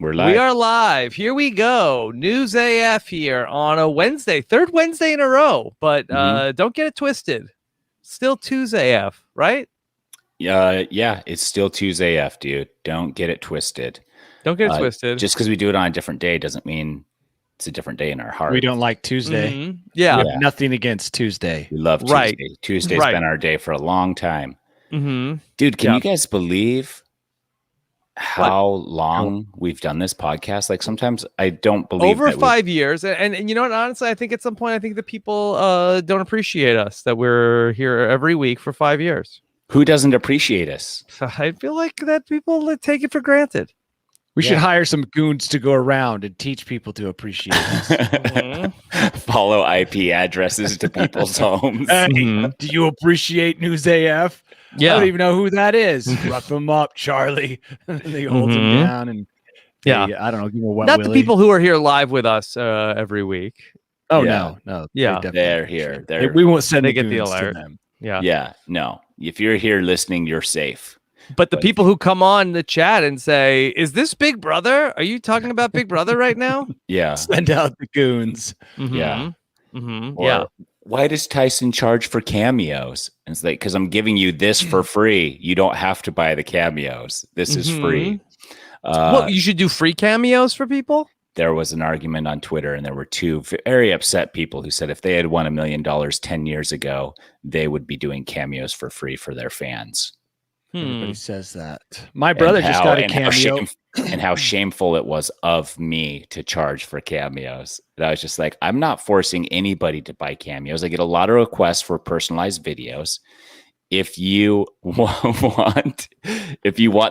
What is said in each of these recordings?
We're live. We are live. Here we go. News AF here on a Wednesday, third Wednesday in a row. But don't get it twisted. Still Tuesday AF, right? Yeah, it's still Tuesday AF, dude. Don't get it twisted. Don't get it twisted. Just because we do it on a different day doesn't mean it's a different day in our heart. We don't like Tuesday. Mm-hmm. Yeah. We have nothing against Tuesday. We love Tuesday. Right. Tuesday's been our day for a long time. Mm-hmm. Dude, can you guys believe how long we've done this podcast? Like sometimes I don't believe over 5 years. And you know what? Honestly, I think at some point, I think the people don't appreciate us that we're here every week for 5 years. Who doesn't appreciate us? I feel like that people take it for granted. We should hire some goons to go around and teach people to appreciate us. Follow IP addresses to people's homes. Hey, do you appreciate News AF? Yeah. I don't even know who that is. Rough them up, Charlie. And they hold them down and I don't know, give them a wet Not willy. the people who are here live with us every week. Oh Yeah. no. Yeah. They're here. We won't send They the get the goons to alert. them. Yeah, no. If you're here listening, you're safe. But the people who come on the chat and say, "Is this Big Brother? Are you talking about Big Brother right now?" Yeah. Send out the goons. Yeah. Or, why does Tyson charge for cameos? And it's like, because I'm giving you this for free. You don't have to buy the cameos. This is free. Well, you should do free cameos for people. There was an argument on Twitter, and there were two very upset people who said if they had won $1 million 10 years ago, they would be doing cameos for free for their fans. Everybody says that. My brother just got a cameo. And how shameful it was of me to charge for cameos. And I was just like, I'm not forcing anybody to buy cameos. I get a lot of requests for personalized videos. If you want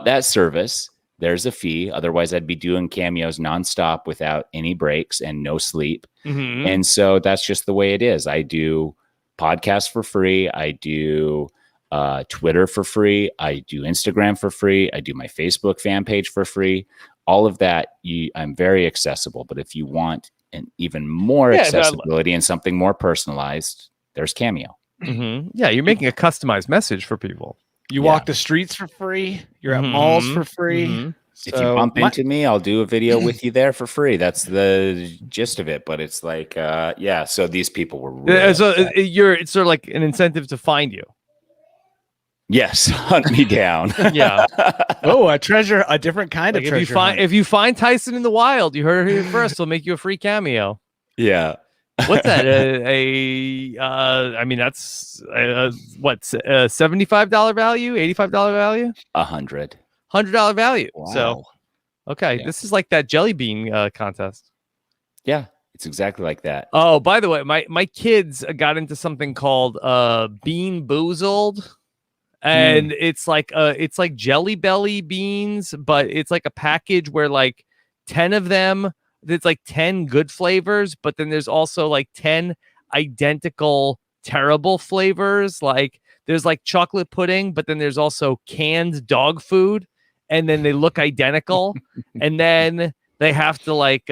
that service, there's a fee. Otherwise, I'd be doing cameos nonstop without any breaks and no sleep. And so that's just the way it is. I do podcasts for free. I do Twitter for free. I do Instagram for free. I do my Facebook fan page for free. All of that, I'm very accessible. But if you want an even more accessibility and something more personalized, there's Cameo. Yeah, you're making a customized message for people. You walk the streets for free. You're at malls for free. If you bump into me, I'll do a video with you there for free. That's the gist of it. But it's like, so these people were really so it's sort of like an incentive to find you. Yes, hunt me down. Yeah. A treasure, a different kind of treasure. If you find Tyson in the wild, you heard it here first. He'll make you a free cameo. Yeah. What's that? I mean, that's what $75 value, $85 value, $100 value. Wow. So, okay, this is like that jelly bean contest. Yeah, it's exactly like that. Oh, by the way, my kids got into something called Bean Boozled. And it's like Jelly Belly beans, but it's like a package where like 10 of them, it's like 10 good flavors, but then there's also like 10 identical terrible flavors. Like there's like chocolate pudding, but then there's also canned dog food, and then they look identical. And then they have to like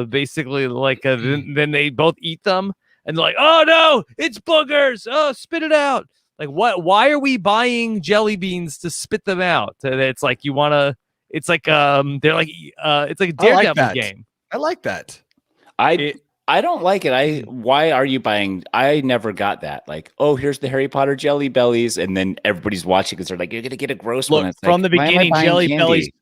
basically like then they both eat them, and they're like, oh no, it's boogers. Oh, spit it out. Like what? Why are we buying jelly beans to spit them out? It's like you want to. It's like they're like it's like a Daredevil game. I like that. I don't like it. Why are you buying? I never got that. Like, oh, here's the Harry Potter Jelly Bellies, and then everybody's watching because they're like, you're gonna get a gross one. It's from like, the beginning, Jelly candy?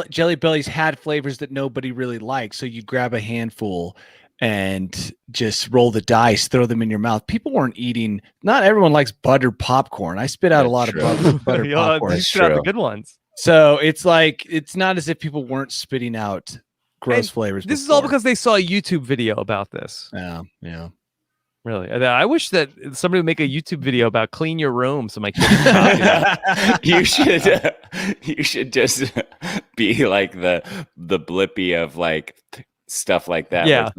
Jelly Bellies had flavors that nobody really liked, so you grab a handful and just roll the dice, throw them in your mouth. People weren't eating. Not everyone likes buttered popcorn. I spit out a lot of buttered popcorn. You spit out the good ones. So it's like it's not as if people weren't spitting out gross flavors. This is all because they saw a YouTube video about this. Yeah. Really, I wish that somebody would make a YouTube video about clean your room so my kids can copy that. You should just be like the Blippy of like stuff like that. Yeah.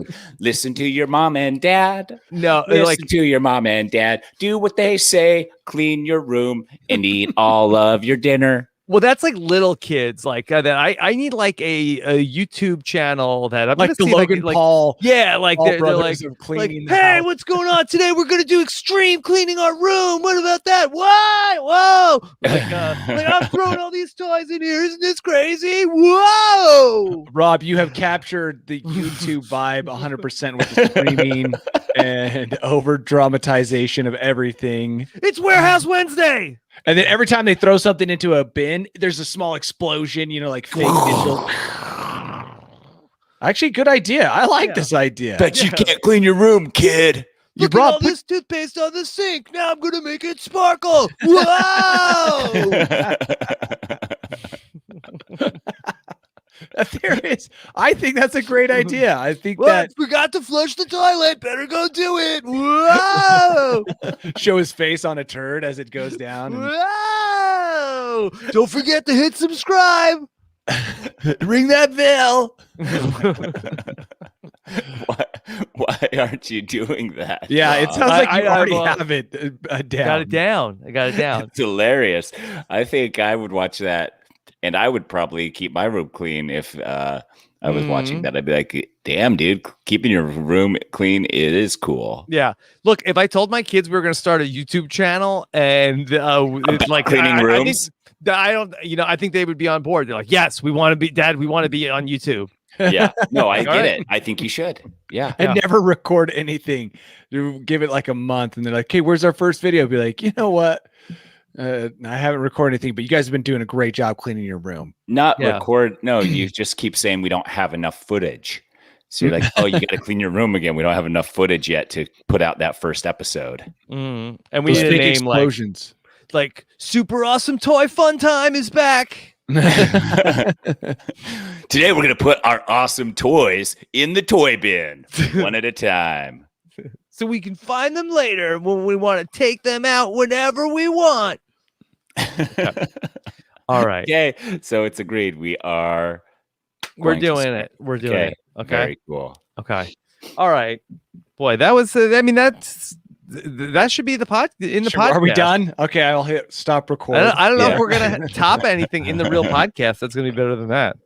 Listen to your mom and dad. No, Listen to your mom and dad. Do what they say. Clean your room and eat all of your dinner. Well, that's like little kids like that. I need like a YouTube channel that I'm like the see, Logan Paul. Yeah, like they're like, hey, house. What's going on today? We're gonna do extreme cleaning our room. What about that? Why? Whoa! Like I'm throwing all these toys in here. Isn't this crazy? Whoa! Rob, you have captured the YouTube vibe 100% with the screaming and over dramatization of everything. It's Warehouse Wednesday. And then every time they throw something into a bin, there's a small explosion, like fake digital. Actually, good idea. I like this idea. Bet you can't clean your room, kid. You Look brought at all this toothpaste on the sink. Now I'm going to make it sparkle. Whoa! There is. I think that's a great idea. I think that forgot to flush the toilet. Better go do it. Whoa! show his face on a turd as it goes down. Whoa! Don't forget to hit subscribe. Ring that bell. Why aren't you doing that? Yeah, it sounds like you already have it down. Got it down. I got it down. It's hilarious. I think I would watch that, and I would probably keep my room clean if I was watching that. I'd be like, damn, dude, keeping your room clean, it is cool. Yeah. Look, if I told my kids we were going to start a YouTube channel and it's like cleaning rooms, I think they would be on board. They're like, yes, we want to be, Dad, we want to be on YouTube. Yeah. No, I get it. I think you should. Yeah. And never record anything. You give it like a month and they're like, hey, where's our first video? Be like, you know what? I haven't recorded anything, but you guys have been doing a great job cleaning your room. Record. No, you just keep saying we don't have enough footage. So you're like, oh, you got to clean your room again. We don't have enough footage yet to put out that first episode. And we need a name explosions. Like Super Awesome Toy Fun Time is back. Today we're going to put our awesome toys in the toy bin one at a time. So we can find them later when we want to take them out whenever we want. All right. Okay. So it's agreed. We're doing it. We're doing it. Okay. Very cool. Okay. All right. Boy, that was, that should be the podcast. Are we done? Okay. I'll hit stop recording. I don't know if we're going to top anything in the real podcast. That's going to be better than that.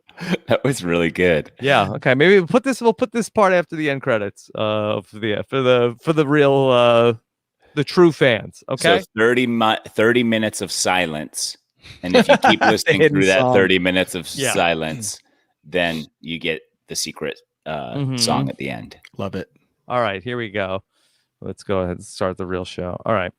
That was really good. Yeah. Okay. Maybe we'll put this part after the end credits. For the real the true fans. Okay. So 30 minutes of silence, and if you keep listening through that 30 minutes of silence, then you get the secret song at the end. Love it. All right. Here we go. Let's go ahead and start the real show. All right.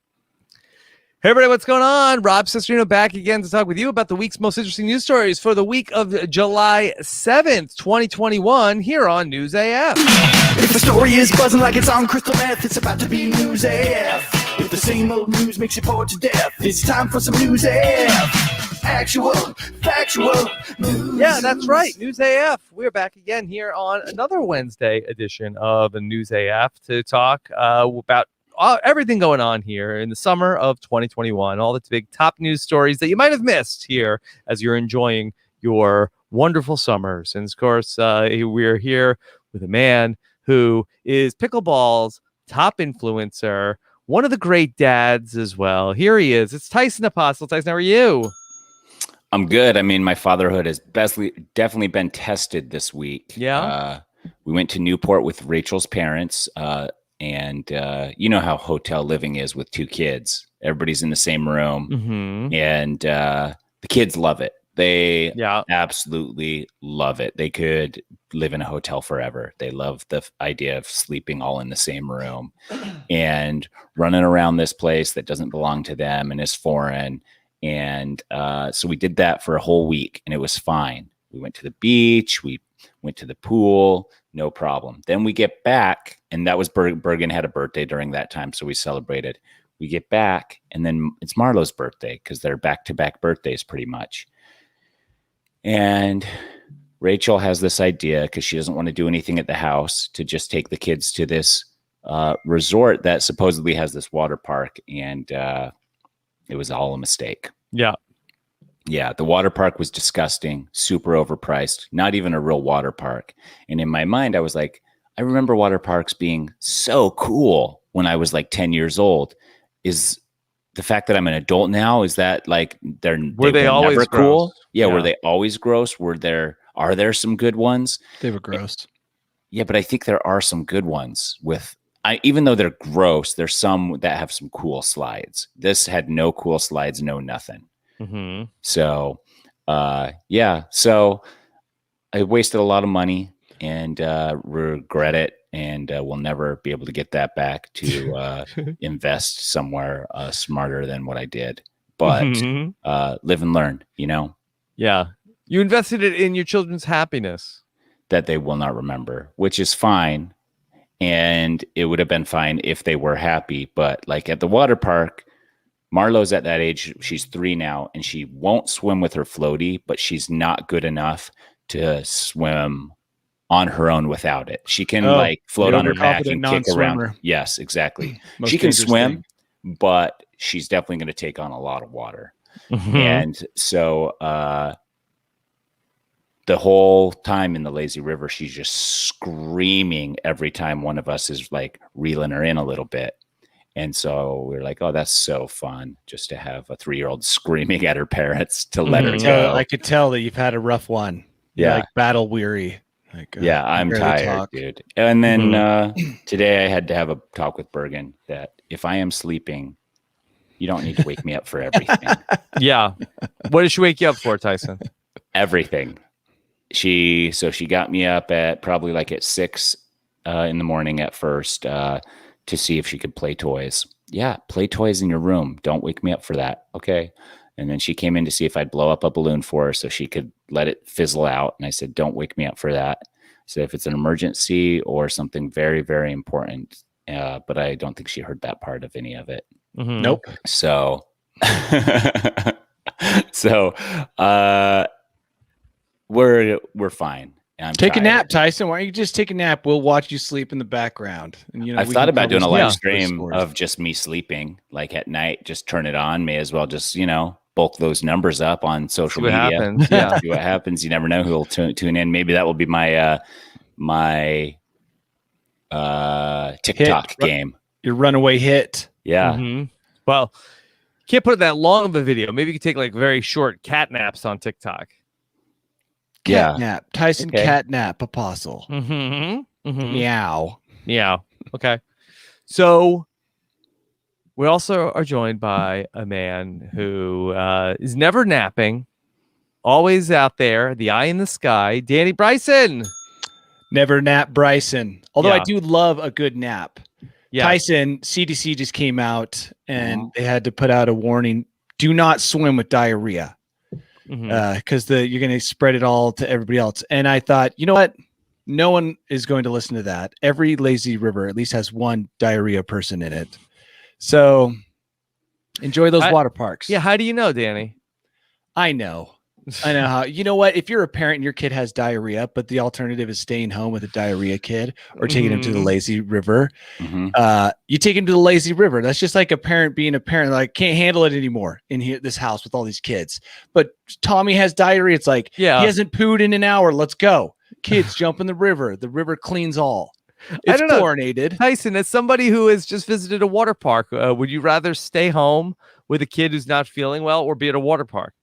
Hey, everybody, what's going on? Rob Castration back again to talk with you about the week's most interesting news stories for the week of July 7th, 2021, here on News AF. If the story is buzzing like it's on crystal meth, it's about to be News AF. If the same old news makes you bored to death, it's time for some News AF. Actual, factual news. Yeah, that's right. News AF. We're back again here on another Wednesday edition of the News AF to talk about everything going on here in the summer of 2021, all the big top news stories that you might have missed here as you're enjoying your wonderful summers. And of course, we're here with a man who is pickleball's top influencer, one of the great dads as well. Here he is. It's Tyson Apostle. Tyson, how are you? I'm good. I mean, my fatherhood has definitely been tested this week. Yeah. We went to Newport with Rachel's parents. And you know how hotel living is with two kids. Everybody's in the same room. And the kids love it. They absolutely love it. They could live in a hotel forever. They love the idea of sleeping all in the same room and running around this place that doesn't belong to them and is foreign. And so we did that for a whole week, and it was fine. We went to the beach. We went to the pool. No problem. Then we get back, and that was Bergen had a birthday during that time, so we celebrated. We get back, and then it's Marlo's birthday because they're back-to-back birthdays pretty much. And Rachel has this idea because she doesn't want to do anything at the house to just take the kids to this resort that supposedly has this water park, and it was all a mistake. Yeah, the water park was disgusting, super overpriced, not even a real water park. And in my mind, I was like, I remember water parks being so cool when I was like 10 years old. Is the fact that I'm an adult now, is that like were they always never gross? Cool? Yeah, were they always gross? Are there some good ones? They were gross. Yeah, but I think there are some good ones even though they're gross, there's some that have some cool slides. This had no cool slides, no nothing. So, so I I wasted a lot of money and regret it, and we'll never be able to get that back to invest somewhere smarter than what I did. But live and learn, Yeah. You invested it in your children's happiness. That they will not remember, which is fine. And it would have been fine if they were happy. But like at the water park, Marlo's at that age. She's 3 now, and she won't swim with her floaty, but she's not good enough to swim on her own without it. She can float on her back and kick around. Yes, exactly. She can swim, but she's definitely going to take on a lot of water. And so the whole time in the lazy river, she's just screaming every time one of us is like reeling her in a little bit. And so we're like, oh, that's so fun just to have a 3-year-old screaming at her parents to let her go. I could tell that you've had a rough one. Yeah. You're like battle weary. Like, I'm tired, dude. And then today I had to have a talk with Bergen that if I am sleeping, you don't need to wake me up for everything. Yeah. What did she wake you up for, Tyson? Everything. She got me up at probably like at 6 in the morning at first to see if she could play toys. Yeah, play toys in your room. Don't wake me up for that. Okay. And then she came in to see if I'd blow up a balloon for her so she could let it fizzle out. And I said, don't wake me up for that. I said, if it's an emergency or something very, very important. But I don't think she heard that part of any of it. Nope. So, we're fine. Take a nap, Tyson. Why don't you just take a nap? We'll watch you sleep in the background. And I've thought about doing a live stream of just me sleeping, like at night. Just turn it on. May as well just bulk those numbers up on social media. Happens. Yeah, see what happens. You never know who will tune in. Maybe that will be my TikTok game. Your runaway hit. Yeah. Well, can't put that long of a video. Maybe you could take like very short cat naps on TikTok. Cat nap. Tyson cat nap apostle. Meow. Yeah. Okay. So we also are joined by a man who is never napping, always out there, the eye in the sky, Danny Bryson. Never nap Bryson. Although I do love a good nap. Yeah. Tyson, CDC just came out and they had to put out a warning. Do not swim with diarrhea. Because you're going to spread it all to everybody else. And I thought, you know what? No one is going to listen to that. Every lazy river at least has one diarrhea person in it. So enjoy those water parks. Yeah. How do you know, Danny? I know how. You know what? If you're a parent and your kid has diarrhea, but the alternative is staying home with a diarrhea kid or taking him to the lazy river, you take him to the lazy river. That's just like a parent being a parent. Like, can't handle it anymore in here, this house with all these kids. But Tommy has diarrhea. It's like, he hasn't pooed in an hour. Let's go. Kids jump in the river. The river cleans all. It's chlorinated. Tyson, as somebody who has just visited a water park, would you rather stay home with a kid who's not feeling well or be at a water park?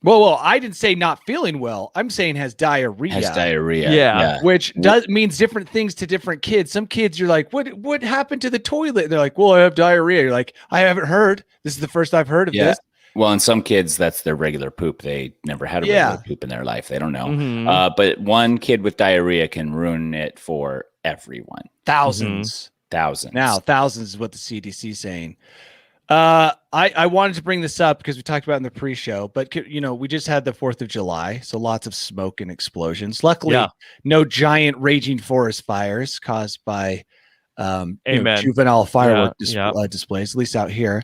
Well, I didn't say not feeling well. I'm saying has diarrhea. Yeah. Which means different things to different kids. Some kids, you're like, what happened to the toilet? They're like, well, I have diarrhea. You're like, I haven't heard. This is the first I've heard of this. Well, in some kids, that's their regular poop. They never had a regular poop in their life. They don't know. But one kid with diarrhea can ruin it for everyone. Thousands. Now, thousands is what the CDC is saying. I wanted to bring this up because we talked about it in the pre-show, but we just had the 4th of July, so lots of smoke and explosions. Luckily, no giant raging forest fires caused by juvenile firework displays, at least out here.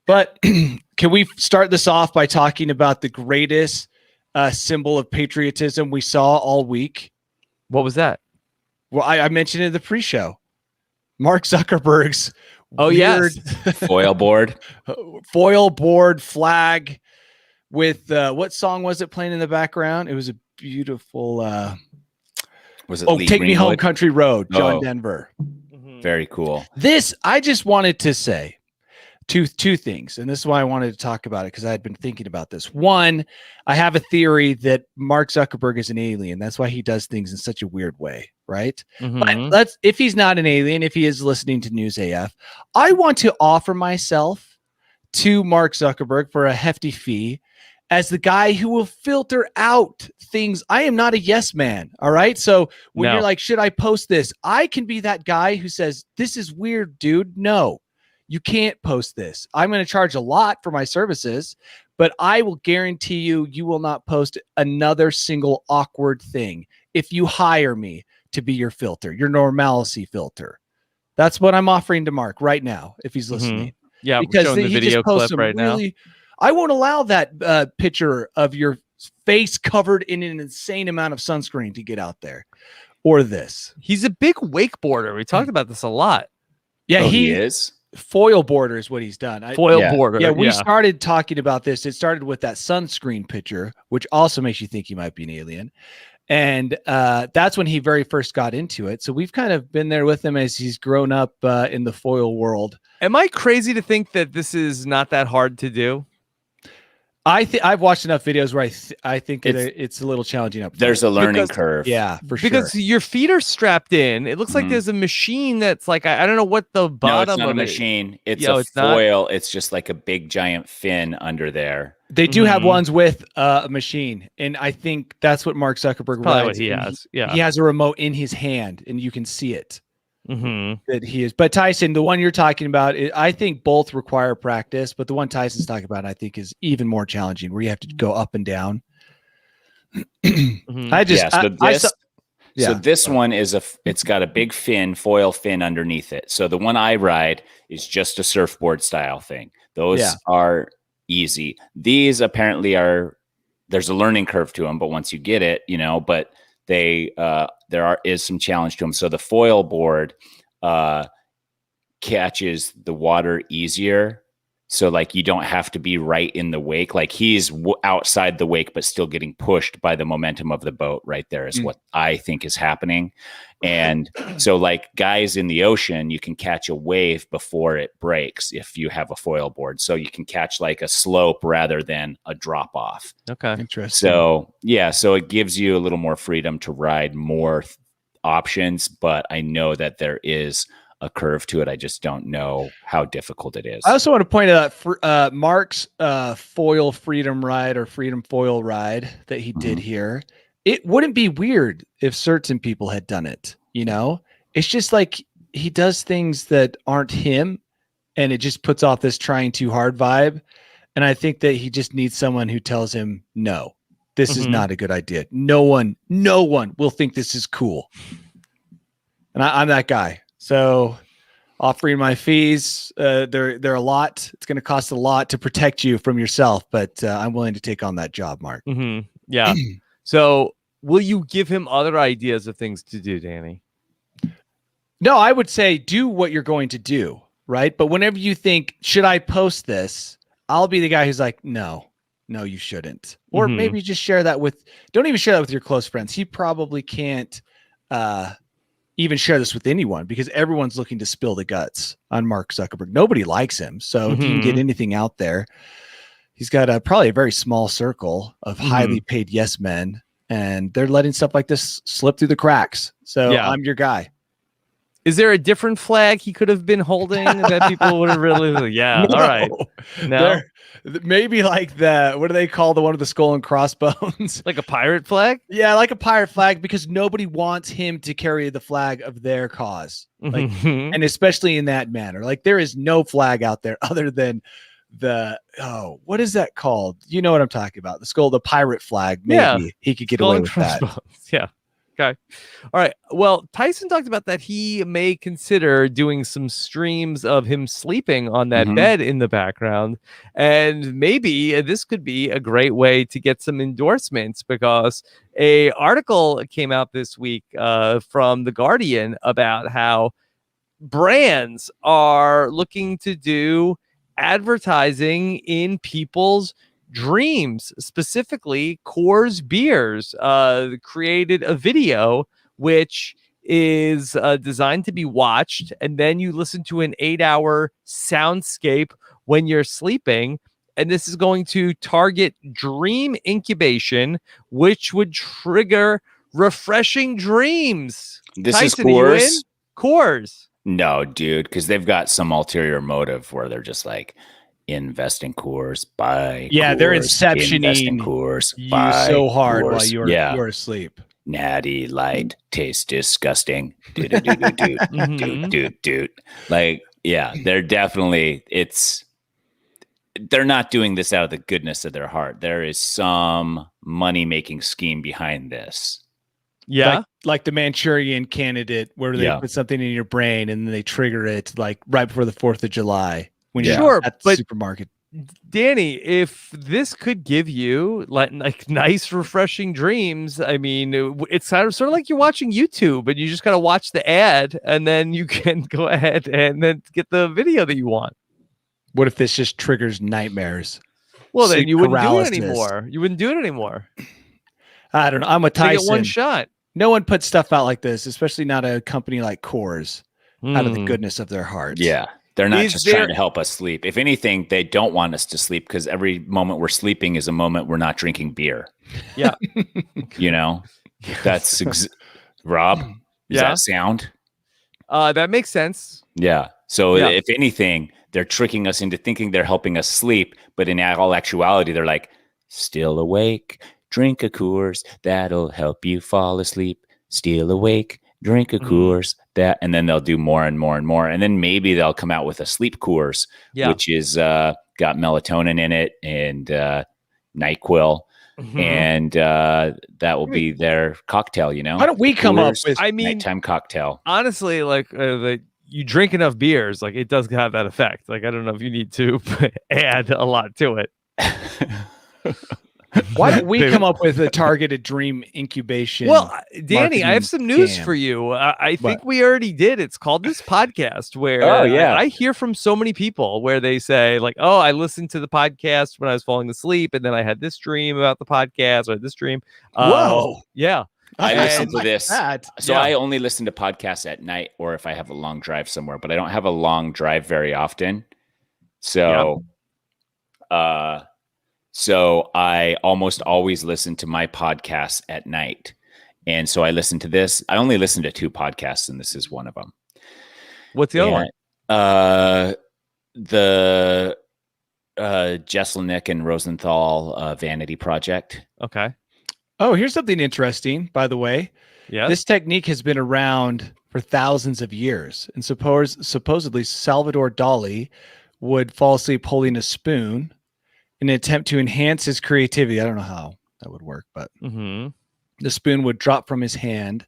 But can we start this off by talking about the greatest symbol of patriotism we saw all week? What was that? Well, I mentioned it in the pre-show. Mark Zuckerberg's foil board flag with what song was it playing in the background? It was a beautiful was it Take Me Home Country Road, John Denver. Very cool. This, I just wanted to say two things, and this is why I wanted to talk about it, because I had been thinking about this. One, I have a theory that Mark Zuckerberg is an alien. That's why he does things in such a weird way, right? But if he's not an alien, if he is listening to News AF, I want to offer myself to Mark Zuckerberg for a hefty fee as the guy who will filter out things. I am not a yes man. All right. So when you're like, should I post this? I can be that guy who says, this is weird, dude. No, you can't post this. I'm going to charge a lot for my services, but I will guarantee you will not post another single awkward thing if you hire me to be your filter, your normalcy filter. That's what I'm offering to Mark right now, if he's listening. Yeah, because showing the video clip right now. I won't allow that picture of your face covered in an insane amount of sunscreen to get out there, or this. He's a big wakeboarder. We talked about this a lot. Yeah, he is. Foil boarder is what he's done. Boarder. Yeah, we started talking about this. It started with that sunscreen picture, which also makes you think he might be an alien. And that's when he very first got into it. So we've kind of been there with him as he's grown up in the foil world. Am I crazy to think that this is not that hard to do? I've watched enough videos where I think it's a little challenging up. There's a learning curve. Yeah, for sure. Because your feet are strapped in. It looks like there's a machine that's like, I don't know what the bottom of it. No, it's not a machine. It's a foil. Not? It's just like a big giant fin under there. They do have ones with a machine. And I think that's what Mark Zuckerberg probably what he has. He has a remote in his hand and you can see it. That he is. But Tyson, the one you're talking about, I think both require practice, but the one Tyson's talking about, I think, is even more challenging, where you have to go up and down. So this one is it's got a big foil fin underneath it. So the one I ride is just a surfboard style thing. Those are easy. These apparently there's a learning curve to them, but once you get it, but there is some challenge to them. So the foil board catches the water easier. So like you don't have to be right in the wake. Like he's outside the wake, but still getting pushed by the momentum of the boat right there is what I think is happening. And so like guys in the ocean, you can catch a wave before it breaks if you have a foil board. So you can catch like a slope rather than a drop off. Okay. Interesting. So so it gives you a little more freedom to ride more options, but I know that there is a curve to it. I just don't know how difficult it is. I also want to point out Mark's foil freedom ride or freedom foil ride that he did here. It wouldn't be weird if certain people had done it. It's just like he does things that aren't him, and it just puts off this trying too hard vibe. And I think that he just needs someone who tells him, no, this is not a good idea. No one will think this is cool. And I'm that guy. So offering my fees, they're a lot. It's going to cost a lot to protect you from yourself, but I'm willing to take on that job, Mark. Yeah. So will you give him other ideas of things to do, Danny? No, I would say do what you're going to do, right? But whenever you think, should I post this? I'll be the guy who's like, no, you shouldn't. Or maybe just don't even share that with your close friends. He probably can't even share this with anyone because everyone's looking to spill the guts on Mark Zuckerberg. Nobody likes him. So if you can get anything out there, he's got probably a very small circle of highly paid yes men, and they're letting stuff like this slip through the cracks. So I'm your guy. Is there a different flag he could have been holding that people would have really? All right. No, maybe like what do they call the one with the skull and crossbones? Like a pirate flag? Yeah, like a pirate flag, because nobody wants him to carry the flag of their cause, and especially in that manner. Like there is no flag out there other than what is that called? You know what I'm talking about? The pirate flag. Maybe he could get away with that. Yeah. Okay. All right. Well, Tyson talked about that he may consider doing some streams of him sleeping on that bed in the background. And maybe this could be a great way to get some endorsements, because an article came out this week from The Guardian about how brands are looking to do advertising in people's dreams. Specifically, Coors Beers created a video which is designed to be watched, and then you listen to an 8-hour soundscape when you're sleeping. And this is going to target dream incubation, which would trigger refreshing dreams. This Tyson, is Coors? Coors. No, dude, because they've got some ulterior motive where they're just like, invest in Coors, buy Yeah, Coors, they're invest in inceptioning Coors, you buy so hard Coors. while you're asleep. Natty Light tastes disgusting. Do do do do do do do do. Like, yeah, they're definitely. They're not doing this out of the goodness of their heart. There is some money making scheme behind this. Yeah. Like the Manchurian Candidate, where they put something in your brain and then they trigger it like right before the 4th of July when you're at the supermarket. Danny, if this could give you like nice, refreshing dreams, I mean, it's sort of like you're watching YouTube and you just got to watch the ad and then you can go ahead and then get the video that you want. What if this just triggers nightmares? Well, then you wouldn't do it anymore. You wouldn't do it anymore. I don't know. I'm a Tyson. Get one shot. No one puts stuff out like this, especially not a company like Coors, out of the goodness of their hearts. Yeah. They're not trying to help us sleep. If anything, they don't want us to sleep because every moment we're sleeping is a moment we're not drinking beer. Yeah. You know, that's Rob. Does that sound? That makes sense. Yeah. So if anything, they're tricking us into thinking they're helping us sleep. But in all actuality, they're like, still awake, drink a Coors. That'll help you fall asleep. Still awake. Drink a Coors, and then they'll do more and more and more. And then maybe they'll come out with a sleep Coors, which is got melatonin in it and NyQuil. And that will be their cocktail, you know? Why don't we come up with nighttime cocktail? Honestly, like you drink enough beers, like it does have that effect. Like, I don't know if you need to add a lot to it. Why don't we come up with a targeted dream incubation? Well, Danny, I have some news for you. I think we already did. It's called This Podcast, where I hear from so many people where they say like, oh, I listened to the podcast when I was falling asleep. And then I had this dream about the podcast or this dream. Whoa. Yeah. I listen to this. So I only listen to podcasts at night or if I have a long drive somewhere, but I don't have a long drive very often. So, So I almost always listen to my podcasts at night. And so I listen to this. I only listen to 2 podcasts, and this is one of them. What's the other one? The Jeselnik and Rosenthal Vanity Project. Okay. Oh, here's something interesting, by the way. Yeah. This technique has been around for thousands of years. And supposedly Salvador Dali would fall asleep holding a spoon in an attempt to enhance his creativity. I don't know how that would work, but the spoon would drop from his hand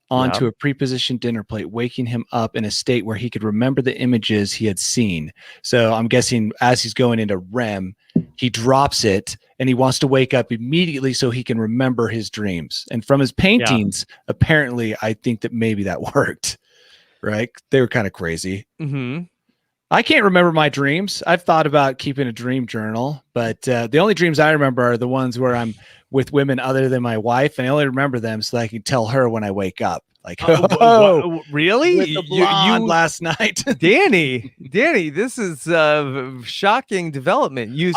onto a prepositioned dinner plate, waking him up in a state where he could remember the images he had seen. So I'm guessing as he's going into REM, he drops it and he wants to wake up immediately so he can remember his dreams. And from his paintings, apparently, I think that maybe that worked, right? They were kind of crazy. I can't remember my dreams. I've thought about keeping a dream journal, but the only dreams I remember are the ones where I'm with women other than my wife, and I only remember them so that I can tell her when I wake up. Like, really? With the blonde last night, Danny, this is shocking development. You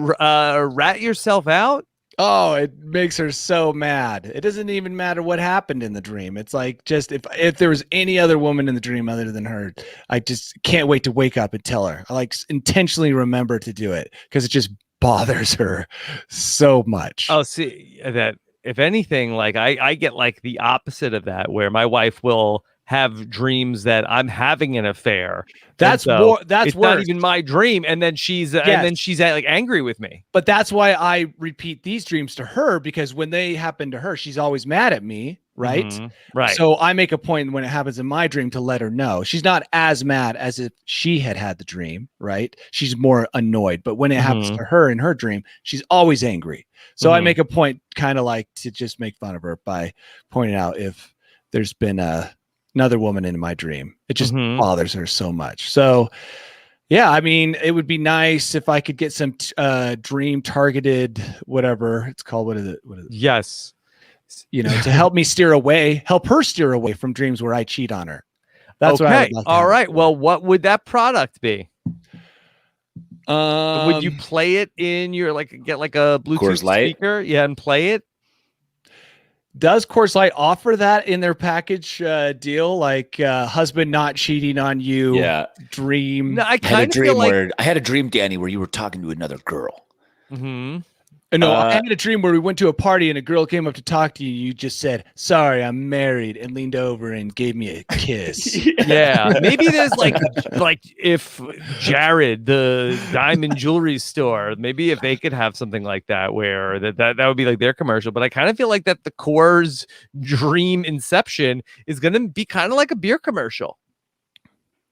rat yourself out. Oh, it makes her so mad. It doesn't even matter what happened in the dream. It's like, just if there was any other woman in the dream other than her, I just can't wait to wake up and tell her. I like intentionally remember to do it because it just bothers her so much. Oh, see that if anything, like I get like the opposite of that, where my wife will have dreams that I'm having an affair. That's it's not even my dream, and then she's like angry with me. But that's why I repeat these dreams to her, because when they happen to her, she's always mad at me, right? Right. So I make a point when it happens in my dream to let her know. She's not as mad as if she had the dream, right? She's more annoyed. But when it happens to her in her dream, she's always angry. So I make a point, kind of like, to just make fun of her by pointing out if there's been another woman in my dream. It just bothers her so much. So yeah, I mean, it would be nice if I could get some dream targeted, whatever it's called. What is it? Yes. To help me help her steer away from dreams where I cheat on her. That's okay. what All right. Well, what would that product be? Would you play it in your, get like a Bluetooth speaker? Yeah. And play it. Does Coors Light offer that in their package deal? Like husband not cheating on you, Yeah. dream. No, I I had a kind of feel dream like. I had a dream, Danny, where you were talking to another girl. Mhm. No, I had a dream where we went to a party and a girl came up to talk to you. You just said, "Sorry, I'm married," and leaned over and gave me a kiss. Yeah, maybe there's like if Jared, the diamond jewelry store, maybe if they could have something like that, where that would be like their commercial. But I kind of feel like that the Coors Dream Inception is going to be kind of like a beer commercial.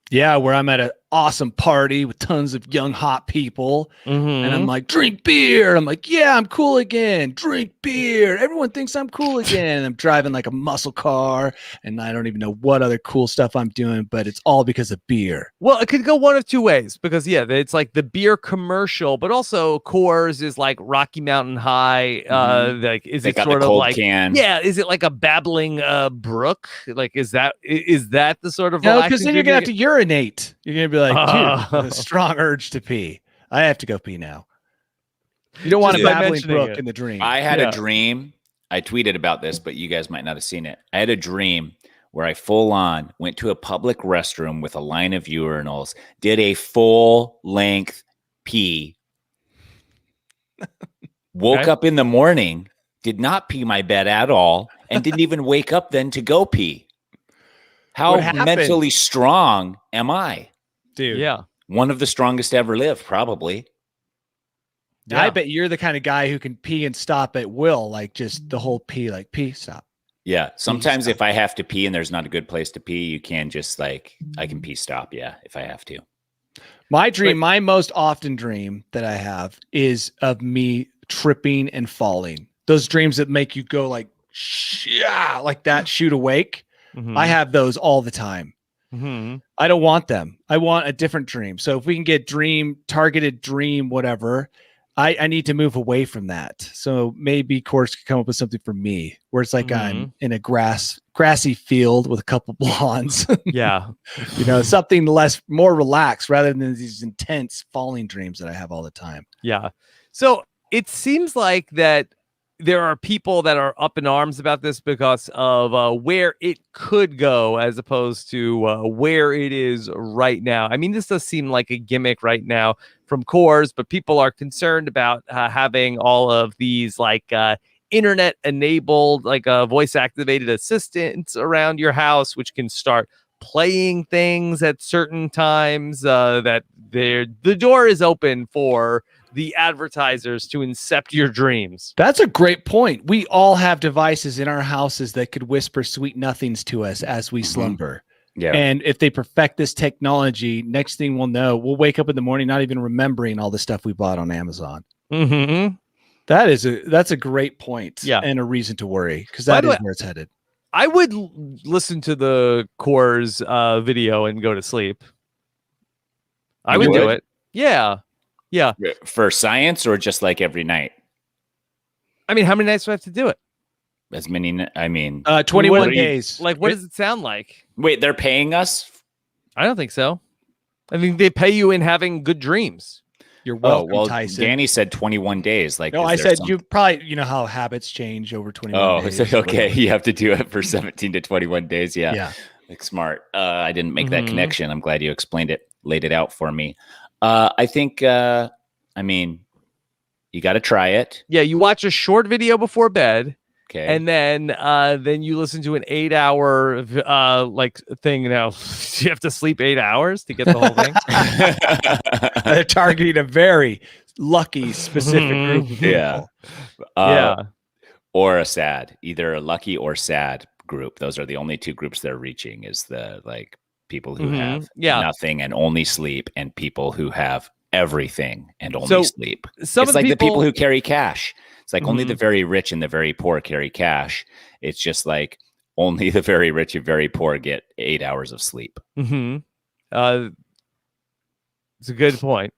Yeah, where I'm at an awesome party with tons of young hot people, and I'm like, drink beer. I'm like, yeah, I'm cool again. Drink beer. Everyone thinks I'm cool again. And I'm driving like a muscle car, and I don't even know what other cool stuff I'm doing, but it's all because of beer. Well, it could go one of two ways because it's like the beer commercial, but also Coors is like Rocky Mountain High. Like, is They it got sort the of cold like can. Yeah, is it like a babbling brook? Like, is that the sort of No, because relaxing then you're drink gonna have to urinate. You're gonna be like, dude, Oh. a strong urge to pee. I have to go pee now. You don't want a Just by babbling mentioning brook it. in the dream. I had Yeah. a dream. I tweeted about this, but you guys might not have seen it. I had a dream where I full on went to a public restroom with a line of urinals, did a full length pee, woke up in the morning, did not pee my bed at all, and didn't even wake up then to go pee. How What happened? mentally strong am I? Dude. Yeah. One of the strongest ever lived, probably. I bet you're the kind of guy who can pee and stop at will, like just the whole pee, like pee, stop. Yeah. Sometimes if I have to pee and there's not a good place to pee, you can just like, I can pee stop. Yeah. If I have to. My dream, my most often dream that I have is of me tripping and falling. Those dreams that make you go like, yeah, like that, shoot awake. I have those all the time. I don't want them. I want a different dream. So if we can get targeted dream, whatever, I need to move away from that. So maybe Course could come up with something for me where it's like I'm in a grassy field with a couple blondes. Yeah. Something more relaxed rather than these intense falling dreams that I have all the time. Yeah. So it seems like that there are people that are up in arms about this because of where it could go as opposed to where it is right now. I mean, this does seem like a gimmick right now from Coors, but people are concerned about having all of these like internet enabled, like voice activated assistants around your house, which can start playing things at certain times that the door is open for the advertisers to incept your dreams. That's a great point. We all have devices in our houses that could whisper sweet nothings to us as we slumber. Yeah. And if they perfect this technology, next thing we'll know, we'll wake up in the morning not even remembering all the stuff we bought on Amazon. That's a great point. Yeah. And a reason to worry because that is where it's headed. I would listen to the Coors video and go to sleep. I would do it. Yeah. Yeah. For science or just like every night? I mean, how many nights do I have to do it? As many, I mean, 21 days. Like, what does it sound like? Wait, they're paying us? I don't think so. I think they pay you in having good dreams. You're welcome, Tyson. Danny said 21 days. Like, no, I said you probably, how habits change over 21 days. Oh, okay. You have to do it for 17 to 21 days. Yeah. Yeah. Like smart. I didn't make that connection. I'm glad you explained it, laid it out for me. I think, I mean, you got to try it. Yeah. You watch a short video before bed. Okay. And then you listen to an 8-hour like thing. Now you have to sleep 8 hours to get the whole thing. They're targeting a very lucky specific group of people. Yeah. Yeah. Or either a lucky or sad group. Those are the only two groups they're reaching, is the like people who have nothing and only sleep, and people who have everything and only sleep. It's like the people who carry cash. It's like only the very rich and the very poor carry cash. It's just like only the very rich and very poor get 8 hours of sleep. It's a good point.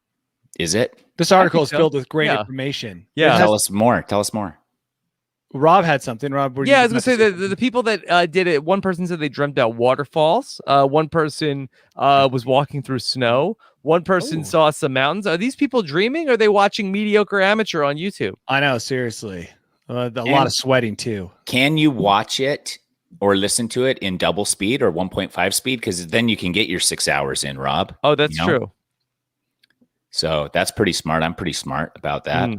Is it? This article is filled with great information. Yeah. Tell us more. Rob had something. Rob, I was going to say the people that did it, one person said they dreamt out waterfalls. One person was walking through snow. One person saw some mountains. Are these people dreaming, or are they watching mediocre amateur on YouTube? I know, seriously. A lot of sweating too. Can you watch it or listen to it in double speed or 1.5 speed? Because then you can get your 6 hours in, Rob. Oh, that's true. So that's pretty smart. I'm pretty smart about that.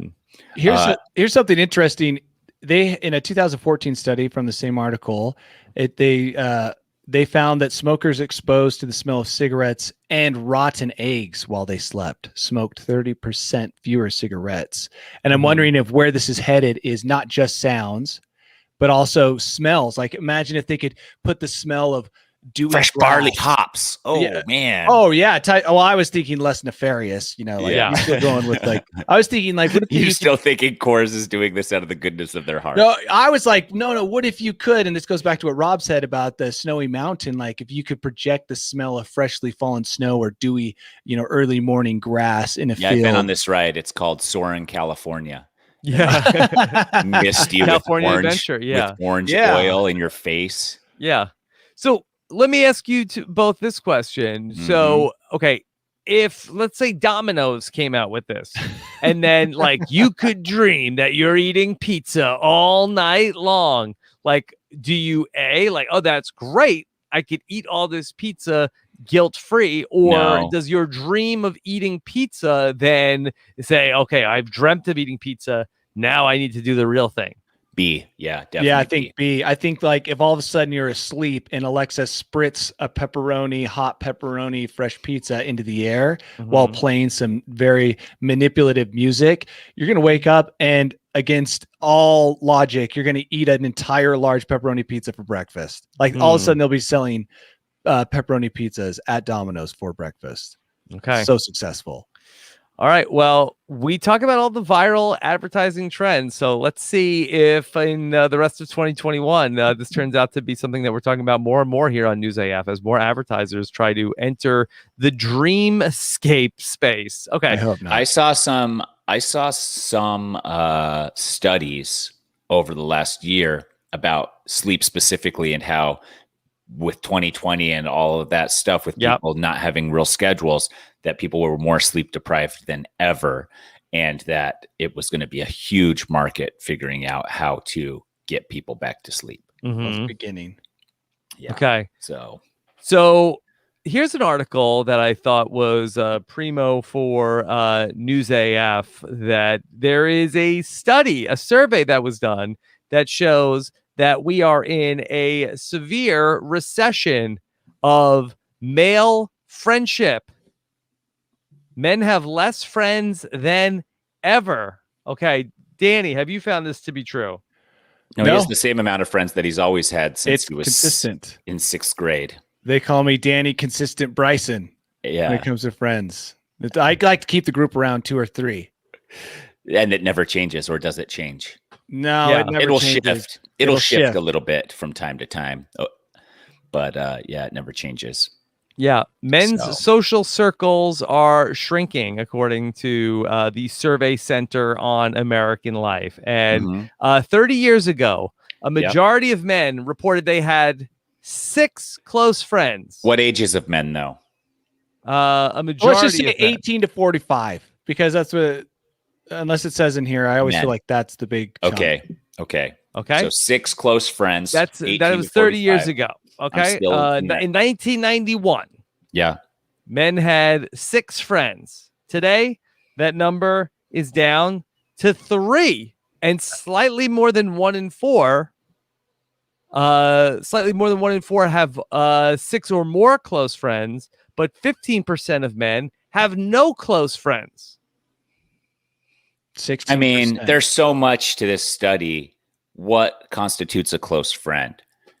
Here's something interesting. They, in a 2014 study from the same article, they found that smokers exposed to the smell of cigarettes and rotten eggs while they slept smoked 30% fewer cigarettes. And I'm wondering if where this is headed is not just sounds, but also smells. Like, imagine if they could put the smell of dewy fresh barley hops. Oh, yeah. man. Oh, yeah. Well, I was thinking less nefarious, you're still going with I was thinking what if you're still thinking Coors is doing this out of the goodness of their heart. No, I was like, no, what if you could? And this goes back to what Rob said about the snowy mountain. Like, if you could project the smell of freshly fallen snow or dewy, early morning grass in a field. I've been on this ride. It's called Soarin', California. Yeah. Misty California with orange, Adventure. Yeah. with orange oil in your face. Yeah. So let me ask you both this question. So, okay, if let's say Domino's came out with this, and then you could dream that you're eating pizza all night long, do you oh, that's great, I could eat all this pizza guilt-free, or does your dream of eating pizza then say, okay, I've dreamt of eating pizza, now I need to do the real thing? B. Yeah, definitely. Yeah, I think B. I think if all of a sudden you're asleep and Alexa spritz a hot pepperoni fresh pizza into the air while playing some very manipulative music, you're going to wake up and against all logic, you're going to eat an entire large pepperoni pizza for breakfast. All of a sudden they'll be selling pepperoni pizzas at Domino's for breakfast. Okay. So successful. All right. Well, we talk about all the viral advertising trends. So let's see if in the rest of 2021, this turns out to be something that we're talking about more and more here on News AF as more advertisers try to enter the dreamscape space. Okay. I hope not. I saw some studies over the last year about sleep specifically, and how with 2020 and all of that stuff with people not having real schedules, that people were more sleep deprived than ever, and that it was going to be a huge market figuring out how to get people back to sleep. The beginning. Yeah. Okay. So here's an article that I thought was primo for News AF, that there is a survey that was done that shows that we are in a severe recession of male friendship. Men have less friends than ever. Okay, Danny, have you found this to be true? No, he has the same amount of friends that he's always had since he was consistent in 6th grade. They call me Danny Consistent Bryson. Yeah. When it comes to friends, I like to keep the group around 2 or 3. And it never changes, or does it change? No, it'll changes. shift. It'll shift a little bit from time to time. But it never changes. Yeah. Men's social circles are shrinking, according to the Survey Center on American Life. And 30 years ago, a majority of men reported they had 6 close friends. What ages of men, though? A majority. Let's just say 18 to 45, because that's what, unless it says in here, I always feel like that's the big chunk. Okay. Okay. So 6 close friends. That was 30 years ago. Okay. In 1991. Yeah. Men had 6 friends. Today, that number is down to 3, and slightly more than 1 in 4. Slightly more than 1 in 4 have 6 or more close friends, but 15% of men have no close friends. 16%. I mean, there's so much to this study. What constitutes a close friend?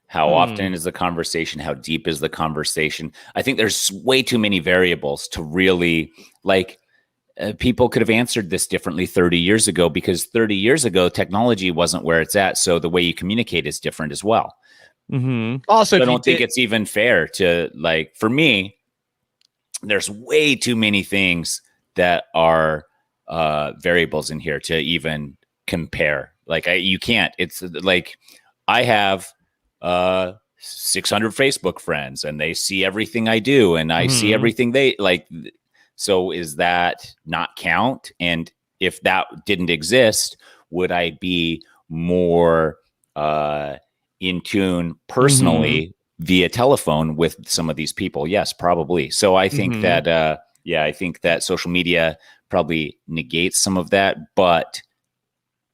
How often is the conversation? How deep is the conversation? I think there's way too many variables to really people could have answered this differently 30 years ago, because 30 years ago, technology wasn't where it's at. So the way you communicate is different as well. Also, I don't think it's even fair to, for me, there's way too many things that are variables in here to even compare. You can't. It's I have 600 Facebook friends, and they see everything I do, and I see everything they like. So is that not count? And if that didn't exist, would I be more in tune personally via telephone with some of these people. Yes, probably. So I think that, I think that social media probably negates some of that, but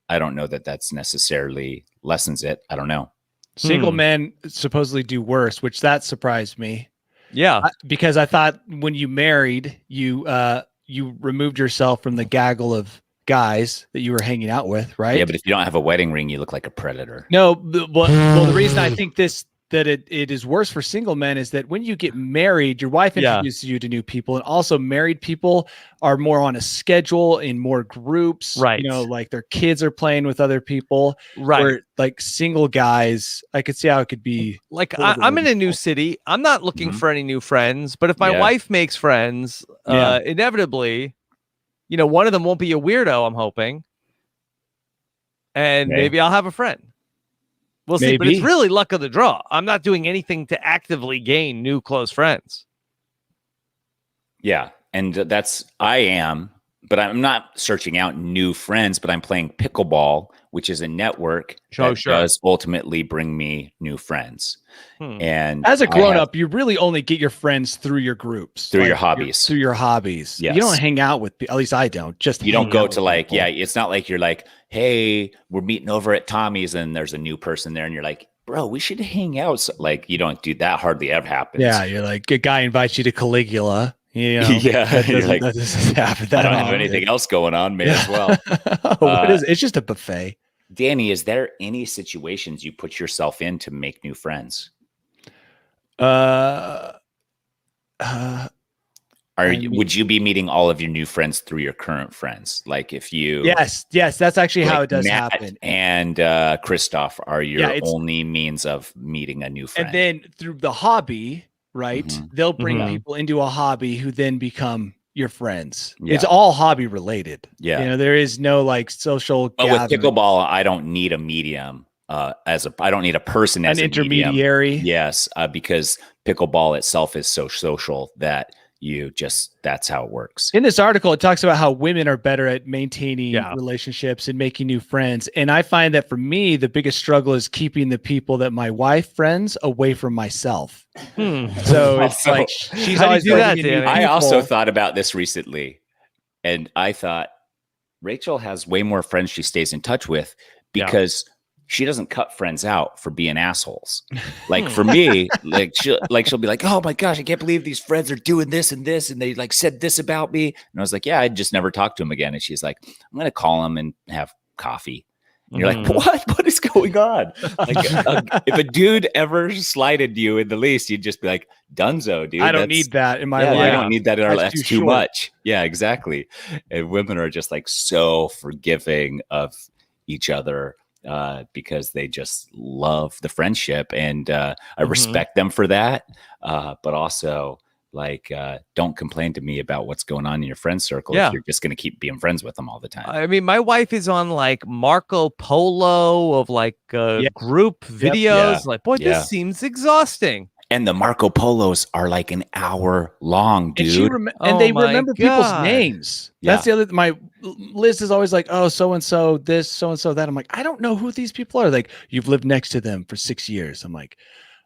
I don't know that that's necessarily lessens it. I don't know. Single men supposedly do worse, which that surprised me. Yeah. Because I thought when you married, you removed yourself from the gaggle of guys that you were hanging out with, right? Yeah, but if you don't have a wedding ring, you look like a predator. No, well, the reason I think that it is worse for single men is that when you get married, your wife introduces you to new people, and also married people are more on a schedule in more groups, right? You know, like their kids are playing with other people, right? Where like single guys, I could see how it could be. Like I'm in a new city. I'm not looking for any new friends, but if my wife makes friends, inevitably, you know, one of them won't be a weirdo, I'm hoping. And maybe I'll have a friend. We'll see. But it's really luck of the draw. I'm not doing anything to actively gain new close friends. Yeah. And I am, but I'm not searching out new friends, but I'm playing pickleball, which is a network that does ultimately bring me new friends. And as a grown-up, you really only get your friends through your groups, through your hobbies. Through your hobbies. Yes. You don't hang out with, at least I don't. You don't go to like, it's not like you're like, hey, we're meeting over at Tommy's and there's a new person there and you're like, bro, we should hang out. So, like, you don't do that. Hardly ever happens. Yeah, you're like, a guy invites you to Caligula. You know, that doesn't happen. I don't have anything else going on. May as well. What is it? It's just a buffet. Danny, is there any situations you put yourself in to make new friends? Would you be meeting all of your new friends through your current friends? Like if you Yes, that's actually how it does Matt happen. And Christoph are your only means of meeting a new friend. And then through the hobby, right? They'll bring people into a hobby who then become your friends. Yeah. It's all hobby related. Yeah. You know, there is no like social with pickleball, I don't need a medium. I don't need a person as an intermediary. Medium. Yes, because pickleball itself is so social that that's how it works. In this article, it talks about how women are better at maintaining relationships and making new friends. And I find that for me, the biggest struggle is keeping the people that my wife friends away from myself. So it's like, she's always do that, Danny? I also thought about this recently, and I thought Rachel has way more friends she stays in touch with because she doesn't cut friends out for being assholes. Like for me, she'll be like, oh my gosh, I can't believe these friends are doing this and this. And they like said this about me. And I was like, yeah, I just never talked to him again. And she's like, I'm going to call him and have coffee. And you're like, what is going on? Like if a dude ever slighted you in the least, you'd just be like, dunzo, dude. I don't need that in my life. I don't need that in our life. That's too much. Yeah, exactly. And women are just like so forgiving of each other. Because they just love the friendship and I respect them for that. But also like, don't complain to me about what's going on in your friend circle if you're just going to keep being friends with them all the time. I mean, my wife is on like Marco Polo of like group videos. Like, boy, this seems exhausting. And the Marco Polos are like an hour long, dude. And they remember people's names. That's the other. My Liz is always like, "Oh, so and so this, so and so that." I'm like, I don't know who these people are. Like, you've lived next to them for 6 years. I'm like,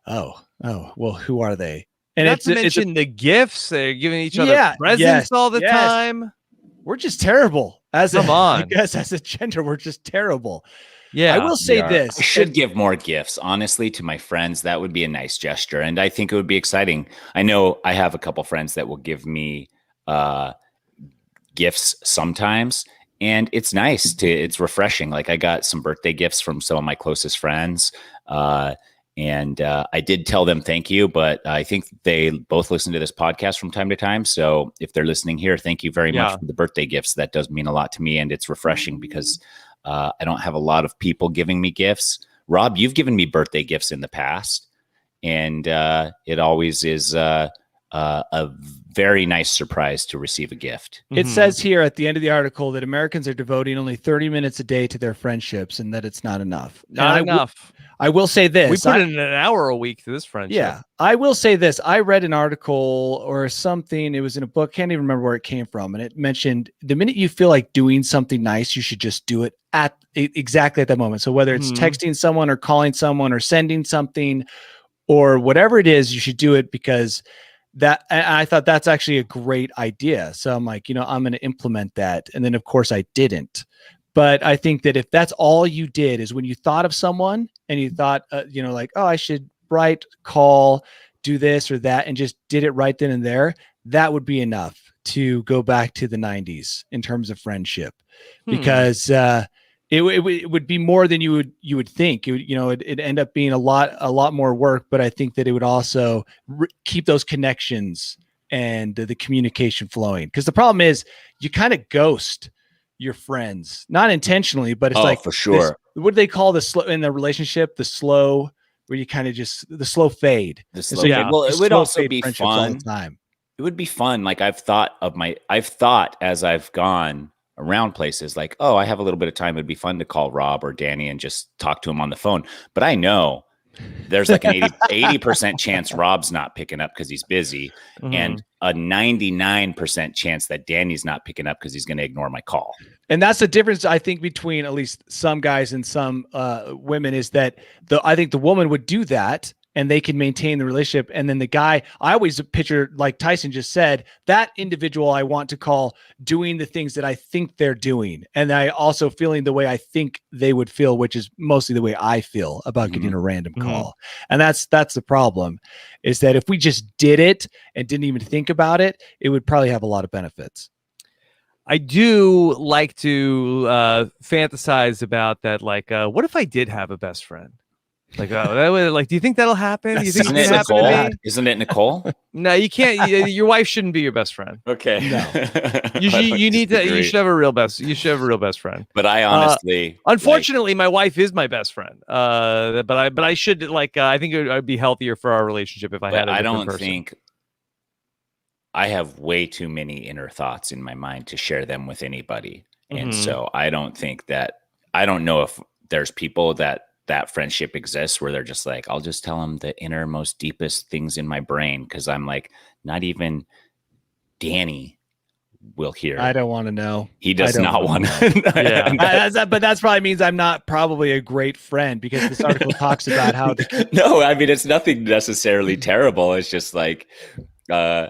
oh, well, who are they? And not to mention the gifts they're giving each other presents all the time. We're just terrible I guess as a gender, we're just terrible. Yeah, I will say this. I should give more gifts, honestly, to my friends. That would be a nice gesture. And I think it would be exciting. I know I have a couple friends that will give me gifts sometimes. And it's nice it's refreshing. Like I got some birthday gifts from some of my closest friends. And I did tell them thank you, but I think they both listen to this podcast from time to time. So if they're listening here, thank you very much for the birthday gifts. That does mean a lot to me. And it's refreshing because I don't have a lot of people giving me gifts. Rob, you've given me birthday gifts in the past, and it always is a very nice surprise to receive a gift. It says here at the end of the article that Americans are devoting only 30 minutes a day to their friendships and that it's not enough. Not enough. I will say this. We put in an hour a week to this friendship. Yeah, I will say this. I read an article or something. It was in a book. Can't even remember where it came from. And it mentioned the minute you feel like doing something nice, you should just do it exactly at that moment. So whether it's texting someone or calling someone or sending something or whatever it is, you should do it because I thought that's actually a great idea. So I'm like, I'm going to implement that. And then of course I didn't. But I think that if that's all you did is when you thought of someone and you thought, like, oh, I should write, call, do this or that, and just did it right then and there, that would be enough to go back to the 90s in terms of friendship, because it would be more than you would think. It'd end up being a lot more work, but I think that it would also keep those connections and the communication flowing. Because the problem is you kind of ghost your friends, not intentionally, but it's for sure. What do they call the slow in the relationship? The slow, where you kind of just the slow fade. Well, it would also be fun. It would be fun. Like I've thought as I've gone around places, like, oh, I have a little bit of time. It'd be fun to call Rob or Danny and just talk to him on the phone. But I know there's like an 80% chance Rob's not picking up because he's busy, and a 99% chance that Danny's not picking up because he's going to ignore my call. And that's the difference, I think, between at least some guys and some women, is that I think the woman would do that and they can maintain the relationship. And then the guy, I always picture, like Tyson just said, that individual I want to call doing the things that I think they're doing. And I also feeling the way I think they would feel, which is mostly the way I feel about getting a random call. And that's the problem, is that if we just did it and didn't even think about it, it would probably have a lot of benefits. I do like to fantasize about that. Like, what if I did have a best friend? Like, do you think that'll happen? Do you think Isn't it Nicole? Isn't it Nicole? No, you can't. Your wife shouldn't be your best friend. Okay. No. You need to. You should have a real best. You should have a real best friend. But I honestly, unfortunately, my wife is my best friend. But I should I think it would be healthier for our relationship if I had. I don't think. I have way too many inner thoughts in my mind to share them with anybody, and so I don't think that. I don't know if there's people that friendship exists where they're just like, I'll just tell them the innermost, deepest things in my brain. Because I'm like, not even Danny will hear. I don't want to know. He does not want to. Yeah. But that's probably means I'm not probably a great friend, because this article talks about how. No, I mean, it's nothing necessarily terrible. It's just like, can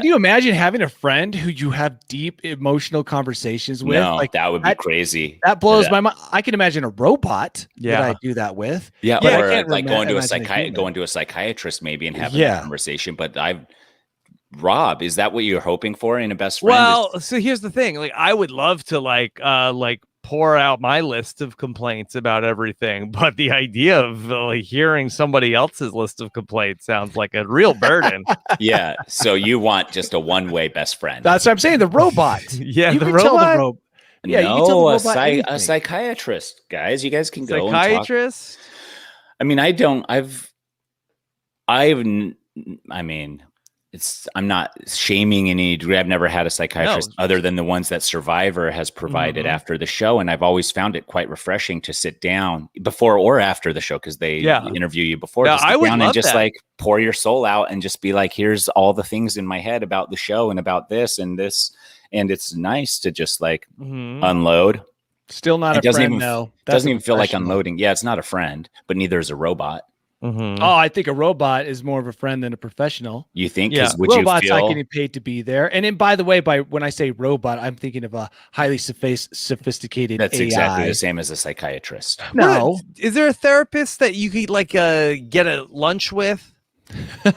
you imagine having a friend who you have deep emotional conversations with? No, like that would be crazy. That blows my mind. I can imagine a robot that I do that with. Yeah, or like going to a psychiatrist maybe and having a conversation. But Rob, is that what you're hoping for in a best friend? Well, so here's the thing. Like, I would love to like pour out my list of complaints about everything, but the idea of hearing somebody else's list of complaints sounds like a real burden. Yeah, so you want just a one-way best friend. That's what I'm saying, the robot. Yeah, you the can robot. Tell the robot. Yeah, no, you can tell the robot a psychiatrist, guys. You guys can go psychiatrist. I mean, I'm not shaming any degree. I've never had a psychiatrist other than the ones that Survivor has provided after the show. And I've always found it quite refreshing to sit down before or after the show, because they interview you before. Yeah, I would love and just that. like pour your soul out and just be like, here's all the things in my head about the show and about this and this. And it's nice to just like unload. Still not a friend, though. It doesn't even feel like unloading. Yeah, it's not a friend, but neither is a robot. Oh, I think a robot is more of a friend than a professional. You think? Yeah, robots are getting paid to be there. And then, by the way, when I say robot, I'm thinking of a highly sophisticated. That's AI. exactly the same as a psychiatrist. No, is there a therapist that you could like get a lunch with? Yeah,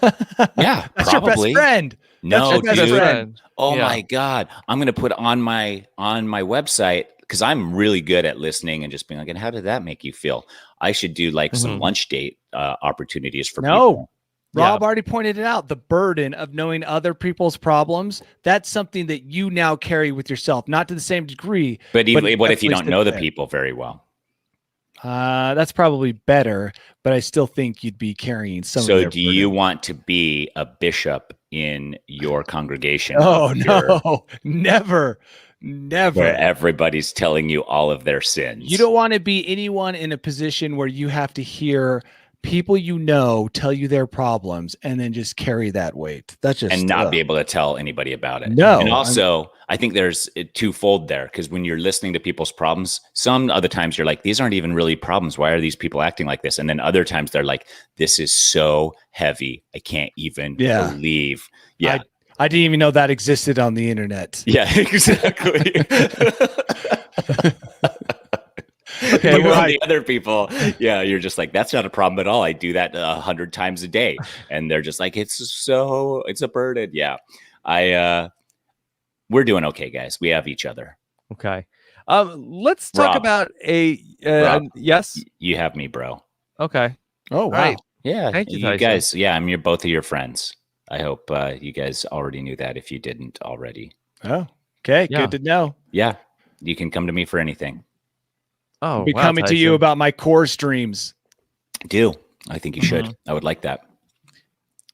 that's probably. your best friend. No, that's dude. Friend. Oh my God, I'm gonna put on my website, because I'm really good at listening and just being like, and how did that make you feel? I should do like some lunch date opportunities for people. Rob already pointed it out. The burden of knowing other people's problems, that's something that you now carry with yourself, not to the same degree. But what if you don't know the people very well? That's probably better, but I still think you'd be carrying some of So their do you burden. want to be a bishop in your congregation? Oh, Your- no, never, Where never. everybody's telling you all of their sins. You don't want to be anyone in a position where you have to hear people you know tell you their problems and then just carry that weight. That's just and not be able to tell anybody about it. No, And also, I think there's a twofold there, because when you're listening to people's problems, some other times you're like, these aren't even really problems. Why are these people acting like this? And then other times they're like, this is so heavy. I can't even believe. Yeah. I didn't even know that existed on the internet. Yeah, exactly. Okay, but well, the other people, yeah, you're just like, that's not a problem at all. I do that 100 times a day, and they're just like, it's a burden. Yeah, we're doing okay, guys. We have each other. Okay. Let's talk Rob. about Rob, yes. You have me, bro. Okay. Oh, wow. Right. Yeah, Thank you, you Tyson. guys. Yeah, I'm both of your friends. I hope you guys already knew that if you didn't already. Oh, okay. Yeah. Good to know. Yeah, you can come to me for anything. Oh, I'll be wow, coming to you Tyson. about my core streams. Do I think you should? I would like that.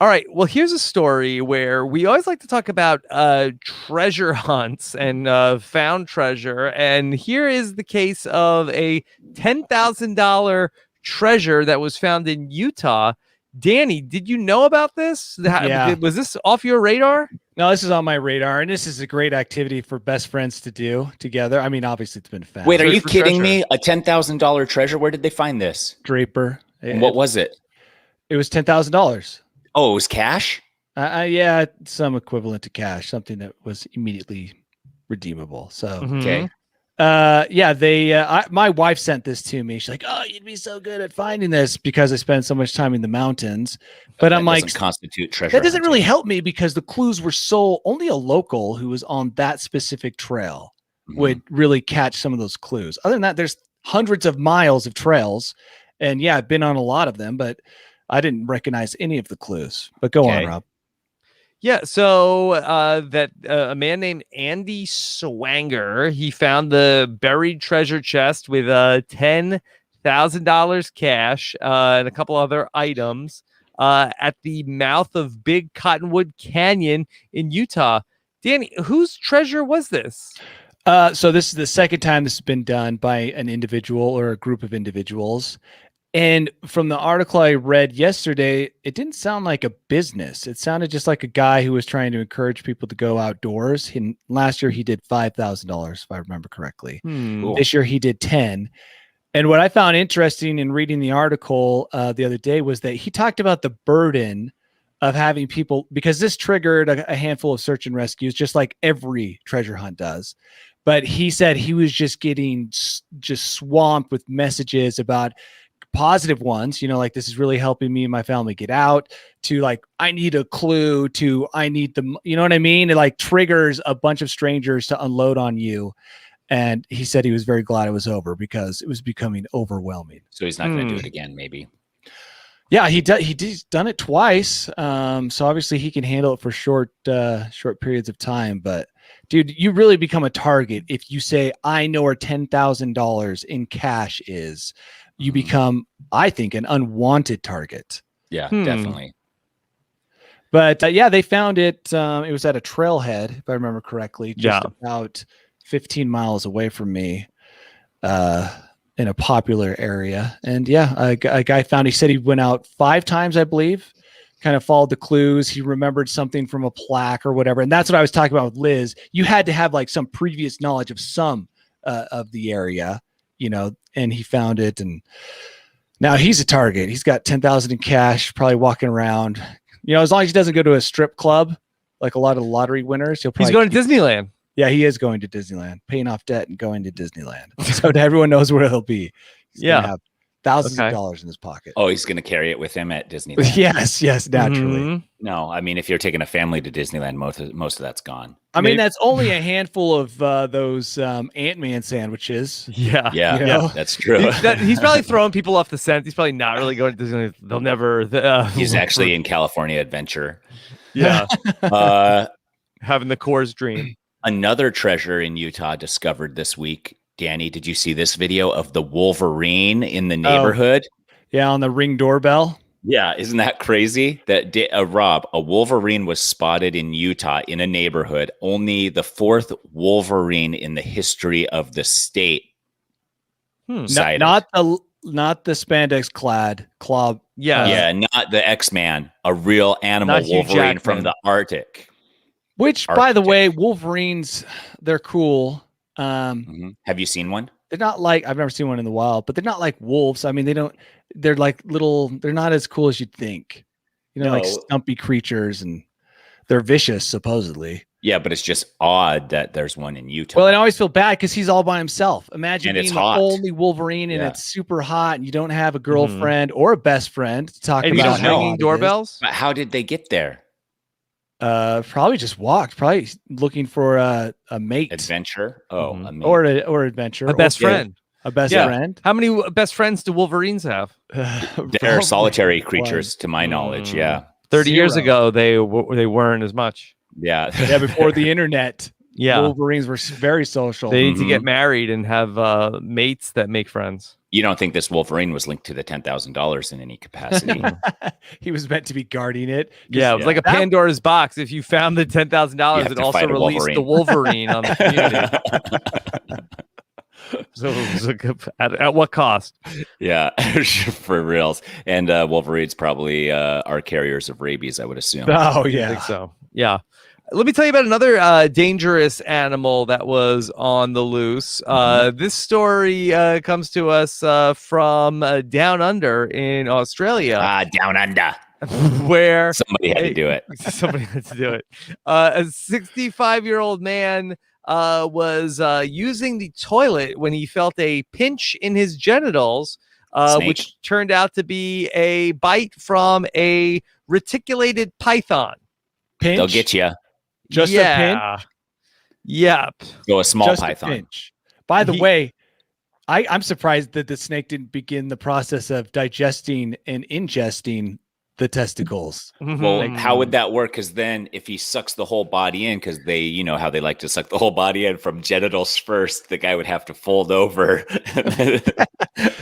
All right. Well, here's a story where we always like to talk about treasure hunts and found treasure. And here is the case of a $10,000 treasure that was found in Utah. Danny, did you know about this? Yeah. Was this off your radar? No, this is on my radar, and this is a great activity for best friends to do together. I mean, obviously, it's been found. Wait, are you for kidding treasure. me? A $10,000 treasure? Where did they find this? Draper. And what was it? It was $10,000. Oh, it was cash? Yeah, some equivalent to cash, something that was immediately redeemable. So, Okay. my wife sent this to me. She's like, "Oh, you'd be so good at finding this because I spend so much time in the mountains." But I'm like, doesn't constitute treasure. that doesn't hunting. really help me because the clues were so only a local who was on that specific trail would really catch some of those clues. Other than that, there's hundreds of miles of trails, and yeah, I've been on a lot of them, but I didn't recognize any of the clues. But go on, Rob. Yeah, so that a man named Andy Swanger, he found the buried treasure chest with $10,000 cash and a couple other items at the mouth of Big Cottonwood Canyon in Utah. Danny, whose treasure was this? So this is the second time this has been done by an individual or a group of individuals. And from the article I read yesterday, it didn't sound like a business. It sounded just like a guy who was trying to encourage people to go outdoors. Last year he did $5,000, if I remember correctly. Cool. This year he did 10. And what I found interesting in reading the article the other day was that he talked about the burden of having people, because this triggered a handful of search and rescues, just like every treasure hunt does. But he said he was just getting swamped with messages about positive ones, like this is really helping me and my family get out, to like, I need a clue, to I need the, you know what I mean? It like triggers a bunch of strangers to unload on you. And he said he was very glad it was over because it was becoming overwhelming. So he's not going to do it again, maybe. Yeah, he's done it twice. So obviously he can handle it for short periods of time. But dude, you really become a target if you say, I know where $10,000 in cash is. You become, I think, an unwanted target. Yeah, definitely. But they found it. It was at a trailhead, if I remember correctly, just about 15 miles away from me, in a popular area. And a guy found. He said he went out 5 times, I believe. Kind of followed the clues. He remembered something from a plaque or whatever. And that's what I was talking about with Liz. You had to have like some previous knowledge of some of the area, and he found it. And now he's a target. He's got 10,000 in cash, probably walking around, as long as he doesn't go to a strip club, like a lot of the lottery winners, he's going to Disneyland. Yeah, he is going to Disneyland, paying off debt and going to Disneyland. So everyone knows where he'll be. He's gonna have thousands of dollars in his pocket. Oh, he's going to carry it with him at Disneyland. Yes, naturally. No, I mean, if you're taking a family to Disneyland, most of that's gone. I mean, that's only a handful of those Ant-Man sandwiches. Yeah, that's true. He's probably throwing people off the scent. He's probably not really going to Disneyland. They'll never. He's actually in California Adventure. Yeah. Having the Coors dream. Another treasure in Utah discovered this week Danny, did you see this video of the Wolverine in the neighborhood? Yeah, on the Ring doorbell. Yeah, isn't that crazy? That Rob, a Wolverine was spotted in Utah in a neighborhood. Only the 4th Wolverine in the history of the state. Sighted. Not the spandex clad claw. Yeah, not the X-Man, a real animal Wolverine from the Arctic. Which, by the way, Wolverines, they're cool. Have you seen one? They're not like, I've never seen one in the wild, but they're not like wolves. I mean, they're like they're not as cool as you'd think. Like stumpy creatures, and they're vicious, supposedly. Yeah, but it's just odd that there's one in Utah. Well, I always feel bad because he's all by himself. Imagine being the hot. only Wolverine, and it's super hot, and you don't have a girlfriend or a best friend to talk and about. And ringing doorbells? But how did they get there? Probably just walked. Probably looking for a mate, adventure. A mate. or adventure, a best friend, a best friend. How many best friends do Wolverines have? They're solitary creatures, to my knowledge. Yeah, 30 years ago, they weren't as much. Yeah, before the internet. Yeah, Wolverines were very social. They need to get married and have mates that make friends. You don't think this Wolverine was linked to the $10,000 in any capacity? He was meant to be guarding it. Yeah, it was like a Pandora's box. If you found the $10,000, it also released the Wolverine on the community. So at what cost? Yeah, for reals. And Wolverines probably are carriers of rabies, I would assume. Oh, yeah. I think so. Yeah. Let me tell you about another dangerous animal that was on the loose. This story comes to us from Down Under in Australia. Down Under. Where somebody had to do it. Somebody had to do it. A 65-year-old man was using the toilet when he felt a pinch in his genitals, which turned out to be a bite from a reticulated python. Pinch? They'll get you. Just a pinch? Yep. So a small python. A pinch. By the way, I'm surprised that the snake didn't begin the process of digesting and ingesting the testicles. Well, how would that work? Because then if he sucks the whole body in, because they, how they like to suck the whole body in from genitals first, the guy would have to fold over.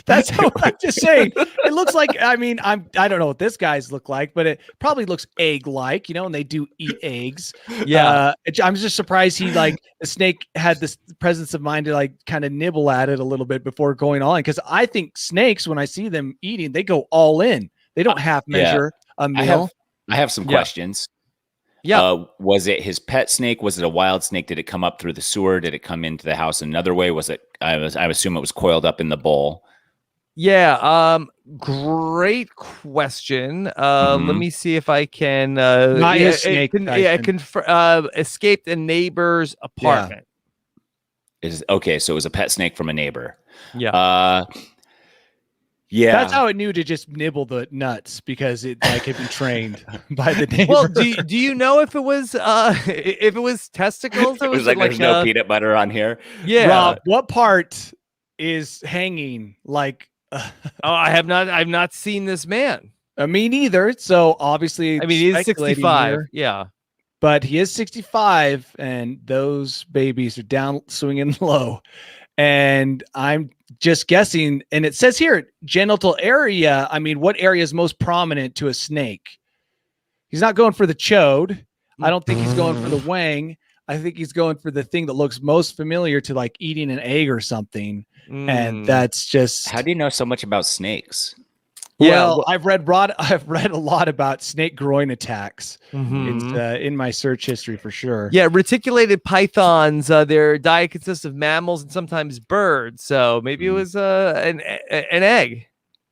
That's what I'm just saying. It looks like, I don't know what this guy's look like, but it probably looks egg-like, and they do eat eggs. Yeah. I'm just surprised the snake had this presence of mind to kind of nibble at it a little bit before going all in. Because I think snakes, when I see them eating, they go all in. They don't half measure a meal. I have some questions. Yeah. Was it his pet snake? Was it a wild snake? Did it come up through the sewer? Did it come into the house another way? Was it? I assume it was coiled up in the bowl. Yeah. Great question. Let me see if I can. Not his snake. Escaped a neighbor's apartment. Okay, so it was a pet snake from a neighbor. Yeah. Yeah, that's how it knew to just nibble the nuts, because it had been trained by the neighbor. Well, do you know if it was testicles? It was like there's no peanut butter on here. Yeah, Rob, what part is hanging? I've not seen this man. Me neither. So obviously, he's 65. Here, yeah, but he is 65, and those babies are down swinging low. And I'm just guessing, and it says here genital area. What area is most prominent to a snake? He's not going for the chode. I don't think he's going for the wang. I think he's going for the thing that looks most familiar to eating an egg or something. And that's just. How do you know so much about snakes? Well, I've read a lot about snake groin attacks. It's in my search history for sure. Yeah, reticulated pythons. Their diet consists of mammals and sometimes birds. So maybe it was an egg.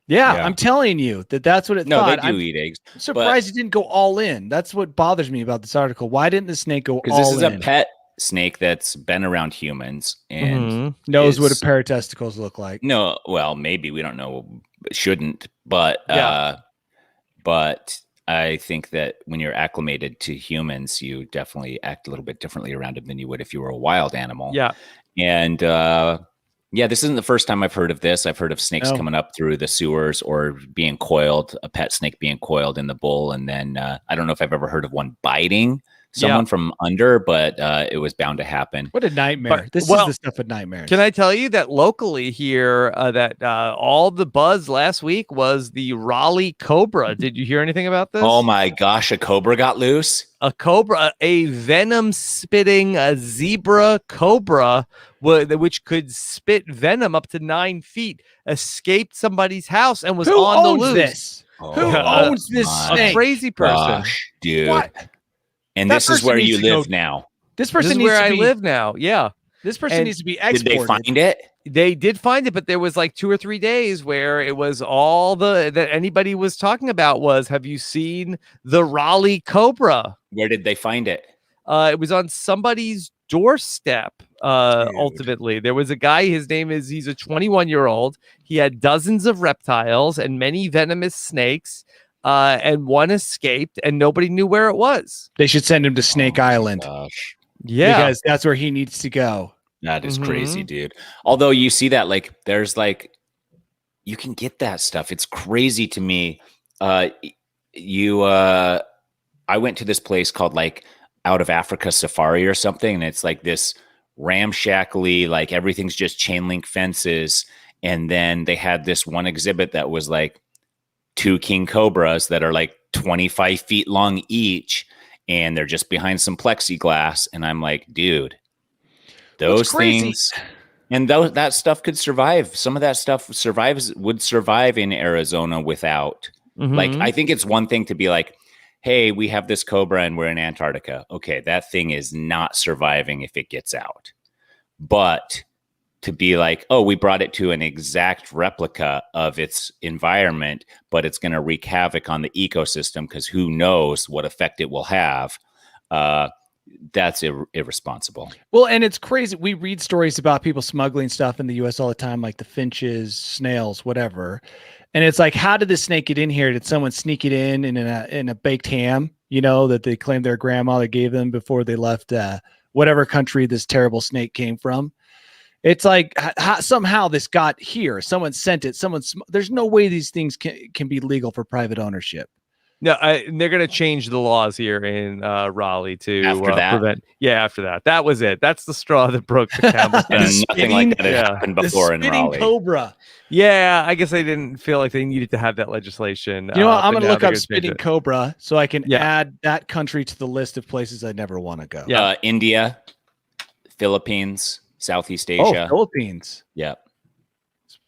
Yeah, I'm telling you that's what it thought. They do eat eggs. I'm surprised it didn't go all in. That's what bothers me about this article. Why didn't the snake go all in? Because this is a pet snake that's been around humans and knows what a pair of testicles look like. No, well, maybe we don't know. Shouldn't, but I think that when you're acclimated to humans, you definitely act a little bit differently around them than you would if you were a wild animal. Yeah, and this isn't the first time I've heard of this. I've heard of snakes coming up through the sewers or being coiled, a pet snake being coiled in the bowl, and then I don't know if I've ever heard of one biting someone from under, but it was bound to happen. What a nightmare. This is the stuff of nightmares. Can I tell you that locally here, that all the buzz last week was the Raleigh cobra? Did you hear anything about this? Oh my gosh, a cobra got loose. A cobra, a venom spitting zebra cobra, which could spit venom up to 9 feet, escaped somebody's house and was Who on the owns loose. this? Oh, Who owns this my snake? A crazy person. Gosh, dude. What? And That this is person where needs you to go- live now. This This person is needs where to I be, live now. Yeah. This person And needs to be Did exported. they find it? They did find it, but there was like 2 or 3 days where it was all that anybody was talking about was, have you seen the Raleigh cobra? Where did they find it? It was on somebody's doorstep. Dude. Ultimately, there was a guy. He's a 21-year-old. He had dozens of reptiles and many venomous snakes, and one escaped, and nobody knew where it was. They should send him to Snake Oh my Island gosh. Yeah, because that's where he needs to go. That is crazy, Mhm. dude. Although you see that, like, there's like, you can get that stuff. It's crazy to me. I went to this place called like Out of Africa Safari or something, and it's like this ramshackly, like everything's just chain link fences. And then they had this one exhibit that was like 2 king cobras that are like 25 feet long each, and they're just behind some plexiglass. And I'm like, dude, those things, and that stuff could survive. Some of that stuff would survive in Arizona without. Like, I think it's one thing to be like, hey, we have this cobra and we're in Antarctica. Okay, that thing is not surviving if it gets out. But to be like, oh, we brought it to an exact replica of its environment, but it's going to wreak havoc on the ecosystem because who knows what effect it will have. That's irresponsible. Well, and it's crazy. We read stories about people smuggling stuff in the U.S. all the time, like the finches, snails, whatever. And it's like, how did this snake get in here? Did someone sneak it in a baked ham, that they claimed their grandmother gave them before they left whatever country this terrible snake came from? It's like somehow this got here. Someone sent it. There's no way these things can be legal for private ownership. No, they're going to change the laws here in Raleigh to After that? prevent. Yeah, after that. That was it. That's the straw that broke the camel's And back. nothing like that had happened before in Raleigh. Cobra. Yeah, I guess they didn't feel like they needed to have that legislation. You know what? I'm but going to now look they're up gonna change spitting it. cobra so I can Yeah. add that country to the list of places I never want to go. Yeah. India, Philippines, Southeast Oh, Asia. Philippines. Yeah.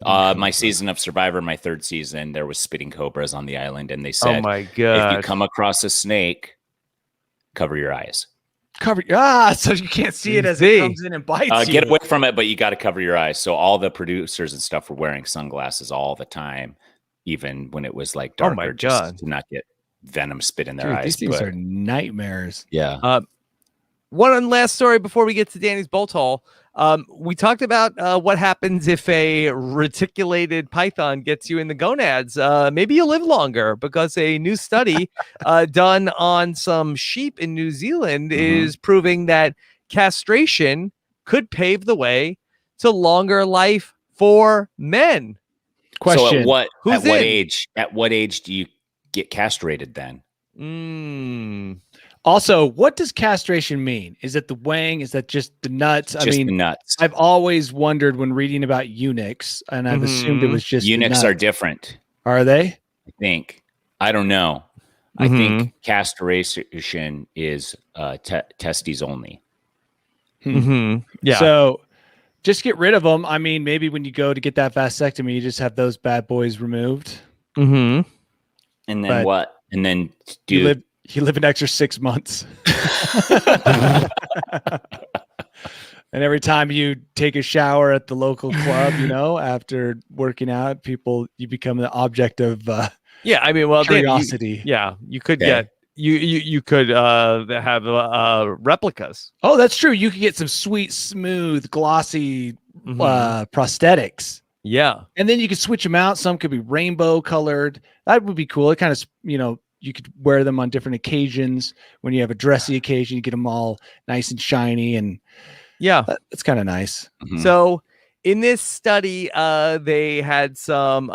My season of Survivor, my 3rd season, there was spitting cobras on the island, and they Oh said, my if god! you come across a snake, cover your eyes. So you can't see it as See. it comes in and bites you. Get away from it, but you got to cover your eyes. So all the producers and stuff were wearing sunglasses all the time, even when it was like Oh darker, my just God. to not get venom spit in their Dude, eyes. these things But, are nightmares. yeah. One last story before we get to Danny's bolt hole. We talked about what happens if a reticulated python gets you in the gonads. Maybe you'll live longer because a new study done on some sheep in New Zealand is proving that castration could pave the way to longer life for men. Question. So at Who's what in? age? At what age do you get castrated then? Also, what does castration mean? Is it the wang? Is that just the nuts? Just the nuts. I've always wondered when reading about eunuchs, and I've assumed it was just the Eunuchs nuts. are different. Are they? I think. I don't know. I think castration is testes only. Yeah. So just get rid of them. I mean, maybe when you go to get that vasectomy, you just have those bad boys removed. And then But what? And then do You live an extra 6 months. And every time you take a shower at the local club, after working out, you become the object of yeah. I mean, well, curiosity. you could Okay. get you could have replicas. Oh, that's true. You could get some sweet, smooth, glossy prosthetics. Yeah. And then you could switch them out. Some could be rainbow colored. That would be cool. It kind of, you could wear them on different occasions. When you have a dressy occasion, you get them all nice and shiny. And Yeah. that's kind of nice. So in this study, they had some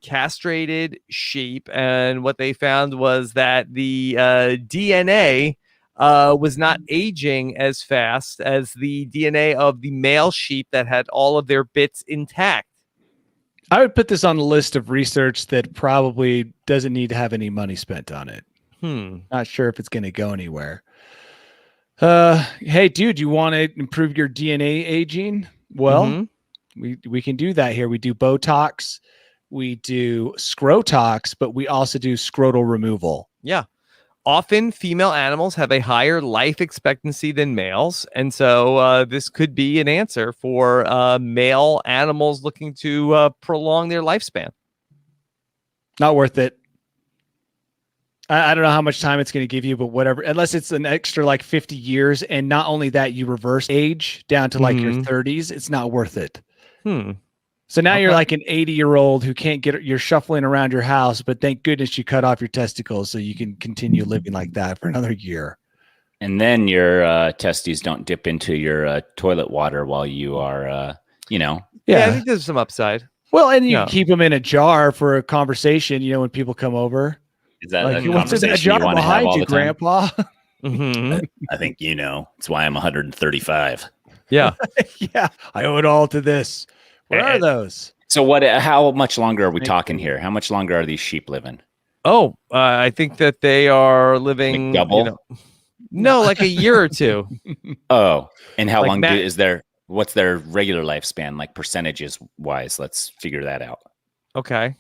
castrated sheep, and what they found was that the DNA was not aging as fast as the DNA of the male sheep that had all of their bits intact. I would put this on the list of research that probably doesn't need to have any money spent on it. Not sure if it's going to go anywhere. Hey, dude, you want to improve your DNA aging? Well, we can do that here. We do Botox, we do scrotox, but we also do scrotal removal. Yeah. Often female animals have a higher life expectancy than males. And so this could be an answer for male animals looking to prolong their lifespan. Not worth it. I don't know how much time it's going to give you, but whatever, unless it's an extra like 50 years. And not only that, you reverse age down to like your 30s. It's not worth it. So now you're like an 80-year-old who can't you're shuffling around your house, but thank goodness you cut off your testicles so you can continue living like that for another year. And then your testes don't dip into your toilet water while you are, Yeah, I think there's some upside. Well, and you keep them in a jar for a conversation, when people come over. Is that like, a what's in that jar behind you, Grandpa? I think it's why I'm 135. Yeah. Yeah, I owe it all to this. Where are those? So how much longer are we talking here? How much longer are these sheep living? Oh, I think that they are living like double. No, like a year or two. Oh, and how like long what's their regular lifespan, like percentages wise? Let's figure that out. Okay.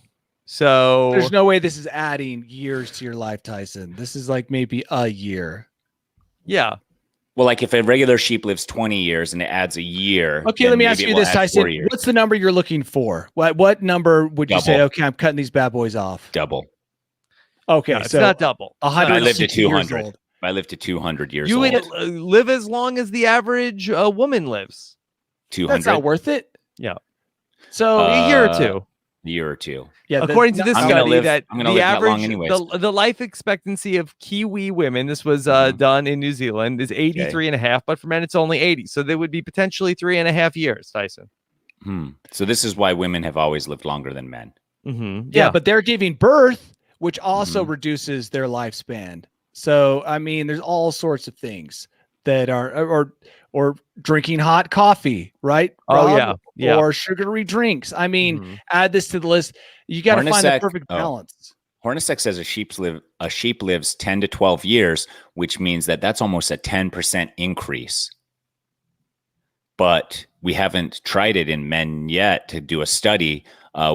So there's no way this is adding years to your life, Tyson. This is like maybe a year. Yeah. Well, like if a regular sheep lives 20 years and it adds a year. Okay, let me ask you this, Tyson. What's the number you're looking for? What number would you say, okay, I'm cutting these bad boys off? Double. Okay, no, it's not double. 100. I lived to 200. I lived to 200 years old. You would live as long as the average woman lives. 200. That's not worth it. Yeah. So a year or two. Yeah, according to this study, that the average, anyways. the life expectancy of Kiwi women, this was done in New Zealand, is 83 and a half, but for men it's only 80. So they would be potentially 3.5 years, Tyson. So this is why women have always lived longer than men. Yeah, but they're giving birth, which also reduces their lifespan. So, I mean, there's all sorts of things that are, or drinking hot coffee, right? Rob? Yeah. Or sugary drinks. I mean, add this to the list. You got to find the perfect balance. Hornacek says a sheep lives 10 to 12 years, which means that's almost a 10% increase. But we haven't tried it in men yet to do a study.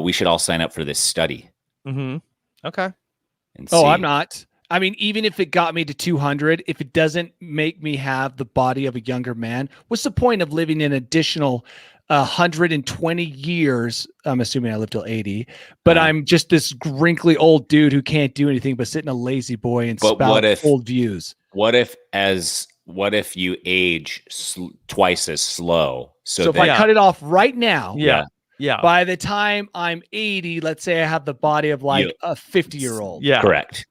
We should all sign up for this study. Okay. And I'm not. I mean, even if it got me to 200, if it doesn't make me have the body of a younger man, what's the point of living an additional 120 years? I'm assuming I live till 80, but I'm just this wrinkly old dude who can't do anything but sit in a lazy boy and spout old views. What if you age twice as slow? So if I cut it off right now, yeah. by the time I'm 80, let's say I have the body of like a 50-year-old. Yeah, correct.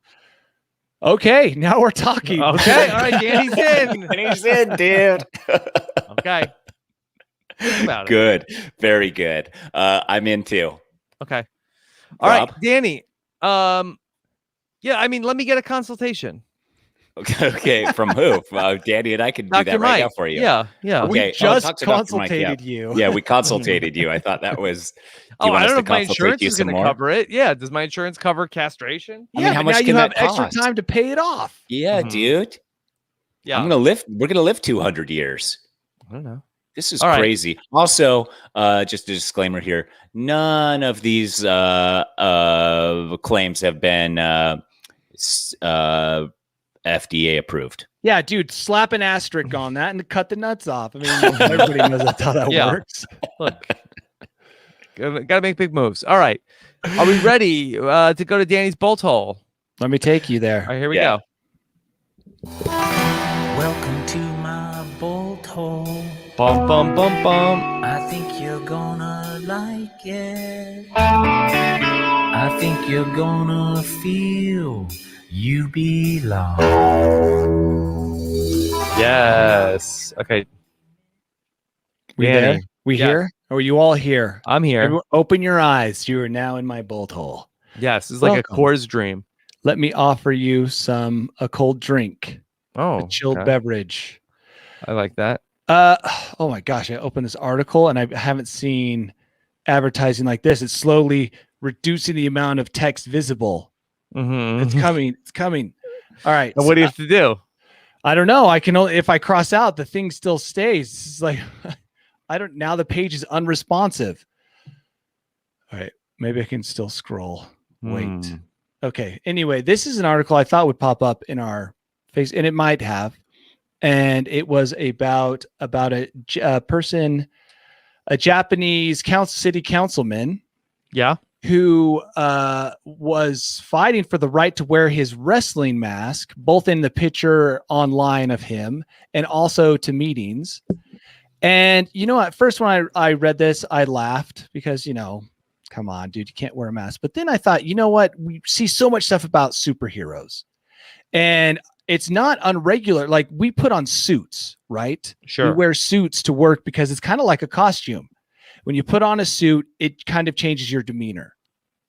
Okay, now we're talking. Okay, all right, Danny's in. Danny's in, dude. Okay. Good. Very good. I'm in too. Okay. All right, Danny. Yeah, I mean, let me get a consultation. Okay. From who? Danny and I can do that right now for you. Yeah. Okay. We just consulted you. Yeah, we consulted you. I thought that was. I don't know if my insurance is going to cover it. Yeah. Does my insurance cover castration? Yeah. How much now you have extra time to pay it off. Yeah, dude. Yeah. We're gonna live 200 years. I don't know. This is crazy. Right. Also, just a disclaimer here: none of these claims have been FDA approved. Yeah, dude, slap an asterisk on that and cut the nuts off. I mean, everybody knows that's how that works. Look, gotta make big moves. All right, are we ready to go to Danny's bolt hole? Let me take you there. All right, here we go. Welcome to my bolt hole. Bum bum bum bum. I think you're gonna like it. I think you're gonna feel you belong. Yes. Okay. We there? We here? Are you all here? I'm here. Everyone, open your eyes. You are now in my bolt hole. Yes. It's like a Coors dream. Let me offer you a cold drink. Oh, a chilled okay. beverage. I like that. Oh my gosh, I opened this article and I haven't seen advertising like this. It's slowly reducing the amount of text visible. Mm-hmm. It's coming. It's coming. All right. And what do you have to do? I don't know. I can only, if I cross out, the thing still stays. It's like, now the page is unresponsive. All right. Maybe I can still scroll. Wait. Okay. Anyway, this is an article I thought would pop up in our face, and it might have. And it was about a person, a Japanese city councilman. Yeah. Who was fighting for the right to wear his wrestling mask, both in the picture online of him and also to meetings. And, at first when I read this, I laughed because, come on, dude, you can't wear a mask. But then I thought, you know what? We see so much stuff about superheroes. And it's not unregular. Like, we put on suits, right? Sure. We wear suits to work because it's kind of like a costume. When you put on a suit, it kind of changes your demeanor.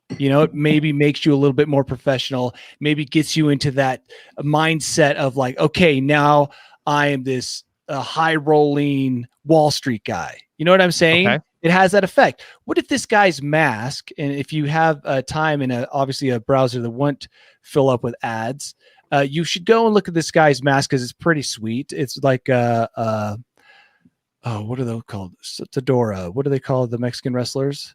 It maybe makes you a little bit more professional, maybe gets you into that mindset of like, okay, now I am this high rolling Wall Street guy. You know what I'm saying? Okay. It has that effect. What if this guy's mask, and if you have time in obviously a browser that won't fill up with ads, you should go and look at this guy's mask because it's pretty sweet. It's like what are they called? Fedora. What do they call the Mexican wrestlers?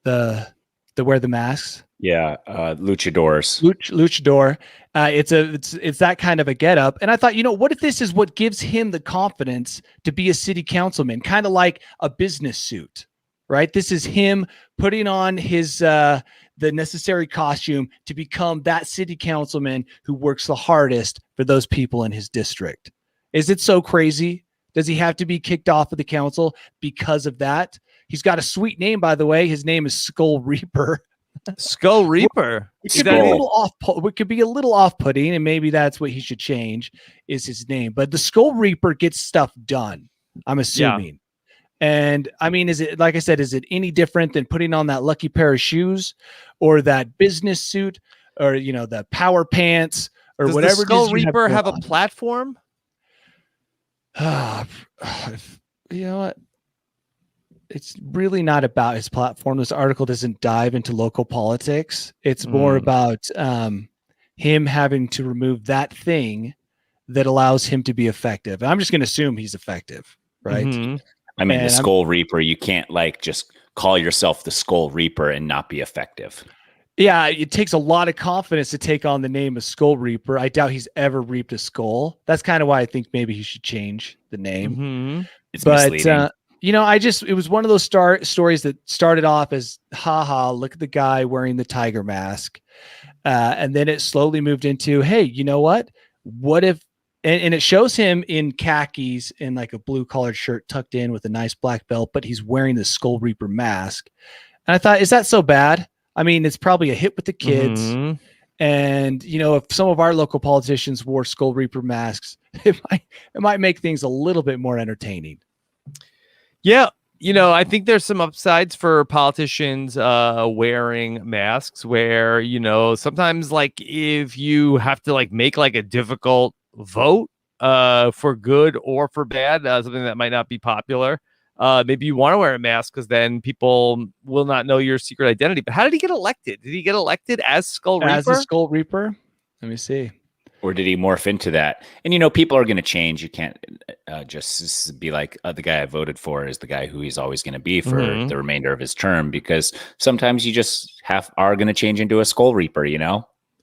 That wear the masks. Yeah, luchadors. Luchador. It's that kind of a getup. And I thought, what if this is what gives him the confidence to be a city councilman, kind of like a business suit, right? This is him putting on his the necessary costume to become that city councilman who works the hardest for those people in his district. Is it so crazy? Does he have to be kicked off of the council because of that? He's got a sweet name, by the way. His name is Skull Reaper. Skull Reaper. It could be a little off. It could be a little off-putting, and maybe that's what he should change. Is his name? But the Skull Reaper gets stuff done. I'm assuming. Yeah. And I mean, is it, like I said, is it any different than putting on that lucky pair of shoes, or that business suit, or the power pants, or Does whatever? The Skull Reaper have a platform? You know what? It's really not about his platform. This article doesn't dive into local politics. It's more about him having to remove that thing that allows him to be effective. And I'm just going to assume he's effective, right? Mm-hmm. I mean, the Skull Reaper, you can't just call yourself the Skull Reaper and not be effective. Yeah, it takes a lot of confidence to take on the name of Skull Reaper. I doubt he's ever reaped a skull. That's kind of why I think maybe he should change the name. Mm-hmm. It's misleading. It was one of those stories that started off as, haha, look at the guy wearing the tiger mask. And then it slowly moved into, hey, you know what? What if, and it shows him in khakis in like a blue collared shirt tucked in with a nice black belt, but he's wearing the Skull Reaper mask. And I thought, is that so bad? I mean, it's probably a hit with the kids. Mm-hmm. And, if some of our local politicians wore Skull Reaper masks, it might make things a little bit more entertaining. Yeah. I think there's some upsides for politicians wearing masks where, sometimes like if you have to make a difficult vote for good or for bad, something that might not be popular. Maybe you want to wear a mask because then people will not know your secret identity. But how did he get elected? Did he get elected as Skull Reaper? As a Skull Reaper? Let me see. Or did he morph into that? And, people are going to change. You can't just be like, the guy I voted for is the guy who he's always going to be for the remainder of his term, because sometimes you just are going to change into a Skull Reaper,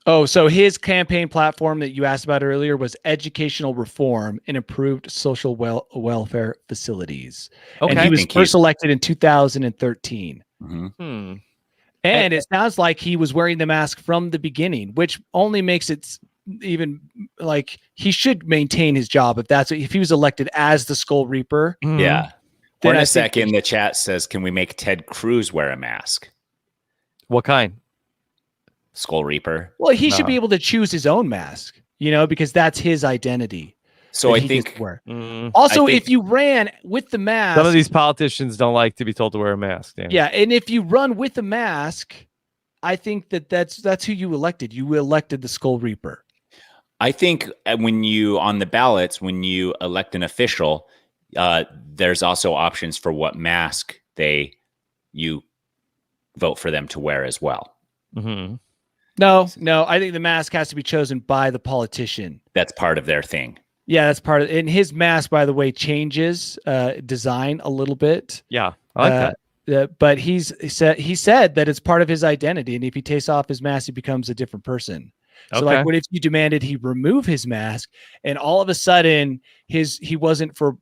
Oh, so his campaign platform that you asked about earlier was educational reform and improved social welfare facilities. Okay. And he was first elected in 2013. Mm-hmm. And it sounds like he was wearing the mask from the beginning, which only makes it even like he should maintain his job if he was elected as the Skull Reaper. Yeah. Then in a second, the chat says, can we make Ted Cruz wear a mask? What kind? Skull Reaper. Well, he should be able to choose his own mask, because that's his identity. So I think also, if you ran with the mask, some of these politicians don't like to be told to wear a mask. Dan. Yeah. And if you run with the mask, I think that's who you elected. You elected the Skull Reaper. I think when you on the ballots, when you elect an official, there's also options for what mask you vote for them to wear as well. Mm-hmm. No. I think the mask has to be chosen by the politician. That's part of their thing. Yeah, that's part of. And his mask, by the way, changes design a little bit. Yeah, I like that. But he said that it's part of his identity, and if he takes off his mask, he becomes a different person. So, like, what if you demanded he remove his mask, and all of a sudden he wasn't for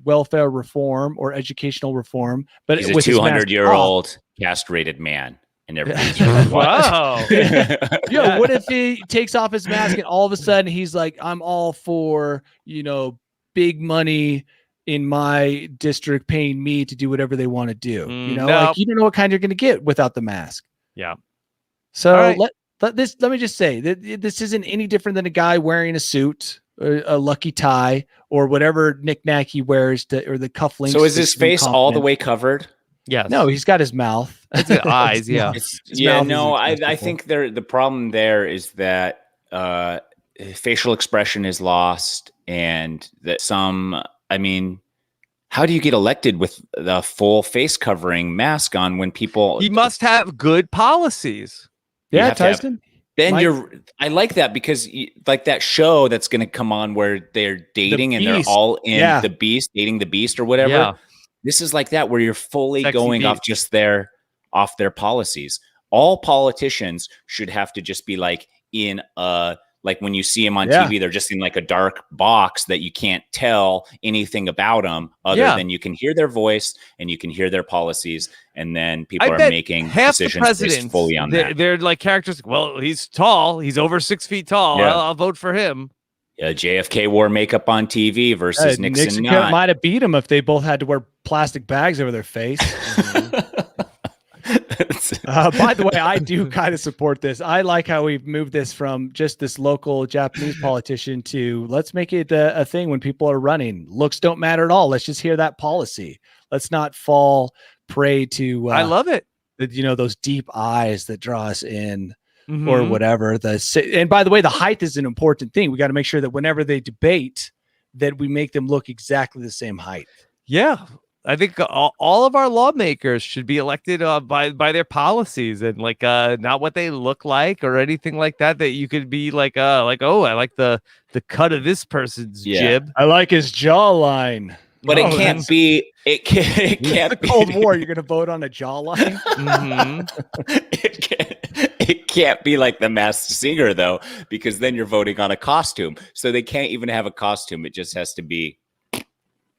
welfare reform or educational reform, but he's a 200-year-old castrated man, and everybody's wow. Yeah, what if he takes off his mask and all of a sudden he's like, I'm all for big money in my district paying me to do whatever they want to do. Like, you don't know what kind you're going to get without the mask. Yeah. So let me just say that this isn't any different than a guy wearing a suit, or a lucky tie, or whatever knickknack he wears, or the cufflinks. So is his face all the way covered? Yes. No, he's got his mouth. It's his eyes. Yeah. I think the problem there is that facial expression is lost, and that how do you get elected with the full face covering mask on when people? He must have good policies. Yeah, Tyson. I like that, because like that show that's going to come on where they're dating and they're all in the Beast, dating the Beast or whatever. Yeah. This is like that, where you're fully Sexy going Beast. off their policies. All politicians should have to just be like in like when you see them on TV, they're just in like a dark box that you can't tell anything about them other than you can hear their voice and you can hear their policies. And then people are making half decisions the based fully on that. They're like characters. Well, he's tall. He's over 6 feet tall. Yeah. I'll vote for him. JFK wore makeup on TV versus Nixon not. Might have beat him if they both had to wear plastic bags over their face. By the way, I do kind of support this. I like how we've moved this from just this local Japanese politician to let's make it a thing when people are running. Looks don't matter at all. Let's just hear that policy. Let's not fall prey to. I love it. Those deep eyes that draw us in. Or whatever. And by the way, the height is an important thing. We got to make sure that whenever they debate, that we make them look exactly the same height. Yeah, I think all of our lawmakers should be elected by their policies, and like not what they look like or anything like that. That you could be like I like the cut of this person's jib. I like his jawline. But it can't be. It can't be the Cold War. You're going to vote on a jawline. It can't be like the Masked Singer though, because then you're voting on a costume. So they can't even have a costume. It just has to be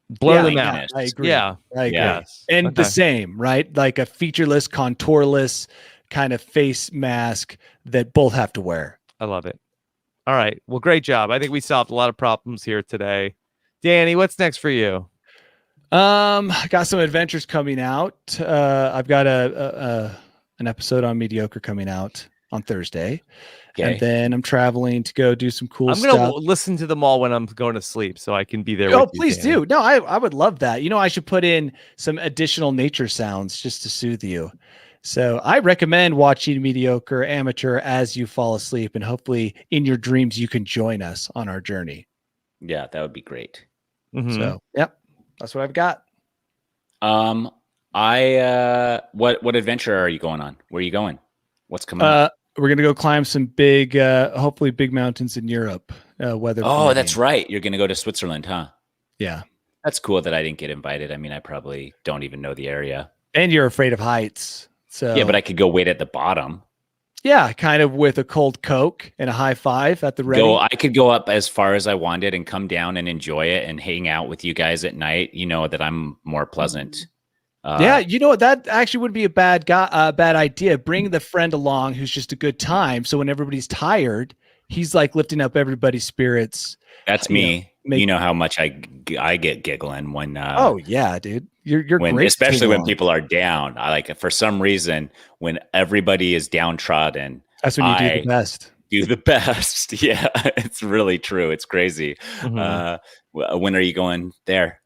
blur them out. I agree. Yeah, I agree. Yeah. And the same, right? Like a featureless, contourless kind of face mask that both have to wear. I love it. All right. Well, great job. I think we solved a lot of problems here today. Danny, what's next for you? I got some adventures coming out. I've got an episode on Mediocre coming out on Thursday. Okay. And then I'm traveling to go do some cool stuff. I'm going to listen to them all when I'm going to sleep so I can be there. Oh, please do. No, I would love that. I should put in some additional nature sounds just to soothe you. So I recommend watching Mediocre Amateur as you fall asleep, and hopefully in your dreams, you can join us on our journey. Yeah, that would be great. Mm-hmm. So, yep, that's what I've got. What adventure are you going on? Where are you going? What's coming up? We're going to go climb some big, hopefully big mountains in Europe. Weather. Oh, that's right. You're going to go to Switzerland, huh? Yeah. That's cool that I didn't get invited. I mean, I probably don't even know the area. And you're afraid of heights. So yeah, but I could go wait at the bottom. Yeah, kind of with a cold Coke and a high five at the ready. I could go up as far as I wanted and come down and enjoy it and hang out with you guys at night. You know that I'm more pleasant. Yeah, that actually would be a bad idea. Bring the friend along who's just a good time. So when everybody's tired, he's like lifting up everybody's spirits. That's me. You know how much I get giggling when. Oh yeah, dude, you're great. Especially when people are down. I like for some reason when everybody is downtrodden. That's when you do the best. Do the best. Yeah, it's really true. It's crazy. Mm-hmm. When are you going there?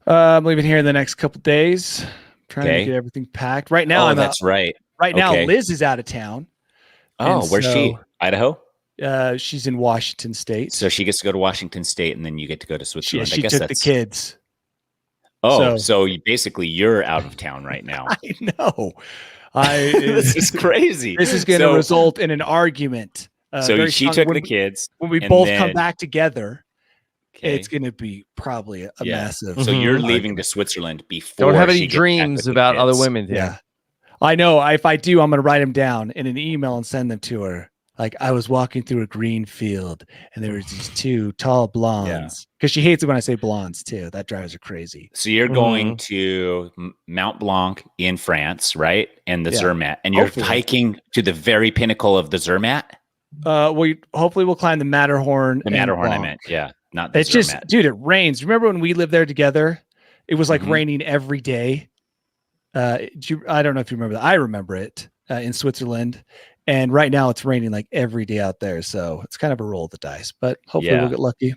I'm leaving here in the next couple days. Trying to get everything packed. Right now, that's right. Right now, Liz is out of town. Oh, where's she? Idaho? She's in Washington State. So she gets to go to Washington State, and then you get to go to Switzerland. She I guess took that's the kids. so you're out of town right now. I know. This is crazy. This is going to result in an argument. So she took the kids. When we both come back together, okay. it's going to be probably a massive. So you're leaving argument. to Switzerland before. Don't have any dreams about other women. Yeah. I know. If I do, I'm going to write them down in an email and send them to her. Like, I was walking through a green field and there was these two tall blondes, because she hates it when I say blondes too. That drives her crazy. So you're going to Mount Blanc in France, right? And the Zermatt, and you're hiking to the very pinnacle of the Zermatt. Hopefully we'll climb the Matterhorn. The Matterhorn, I meant, not the it's Zermatt. Just, dude, it rains. Remember when we lived there together? It was like raining every day. I don't know if you remember that. I remember it in Switzerland. And right now it's raining like every day out there. So it's kind of a roll of the dice, but hopefully we'll get lucky.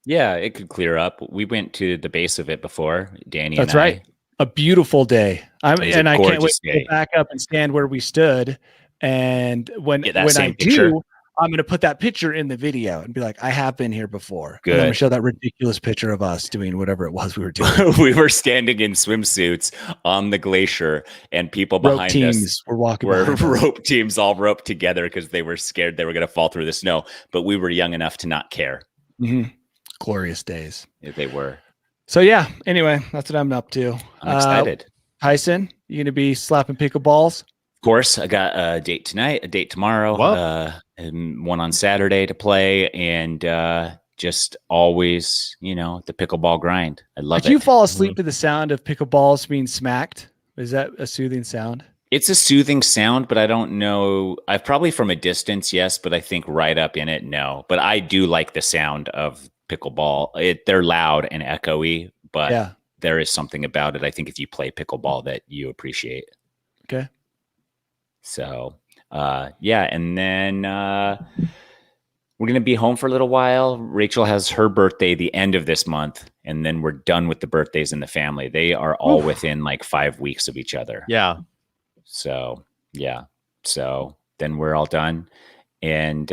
Yeah, it could clear up. We went to the base of it before, Danny. That's right. A beautiful day. I can't wait to go back up and stand where we stood. And when I do, I'm going to put that picture in the video and be like, I have been here before. Good. I'm going to show that ridiculous picture of us doing whatever it was we were doing. We were standing in swimsuits on the glacier, and people behind us were walking. Rope teams all roped together because they were scared they were going to fall through the snow. But we were young enough to not care. Glorious days. Yeah, they were. So yeah. Anyway, that's what I'm up to. I'm excited. Tyson, you going to be slapping pickleballs? Of course, I got a date tonight, a date tomorrow, and one on Saturday to play, and just always, the pickleball grind. I love it. Did you fall asleep to the sound of pickleballs being smacked? Is that a soothing sound? It's a soothing sound, but I don't know. I've probably from a distance, yes, but I think right up in it, no. But I do like the sound of pickleball. They're loud and echoey, but there is something about it. I think if you play pickleball that you appreciate. Okay. So, and then we're going to be home for a little while. Rachel has her birthday the end of this month, and then we're done with the birthdays in the family. They are all within like 5 weeks of each other. Yeah. So, So then we're all done, and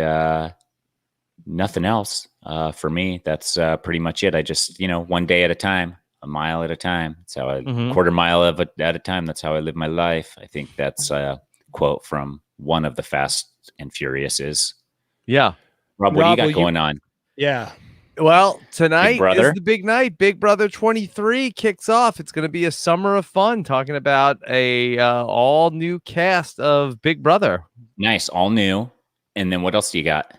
nothing else for me. That's pretty much it. I just, one day at a time. A mile at a time. That's how I quarter mile at a time. That's how I live my life. I think that's a quote from one of the Fast and Furiouses. Yeah. Rob, what do you got going on? Yeah. Well, tonight is the big night. Big Brother 23 kicks off. It's going to be a summer of fun, talking about a all new cast of Big Brother. Nice. All new. And then what else do you got?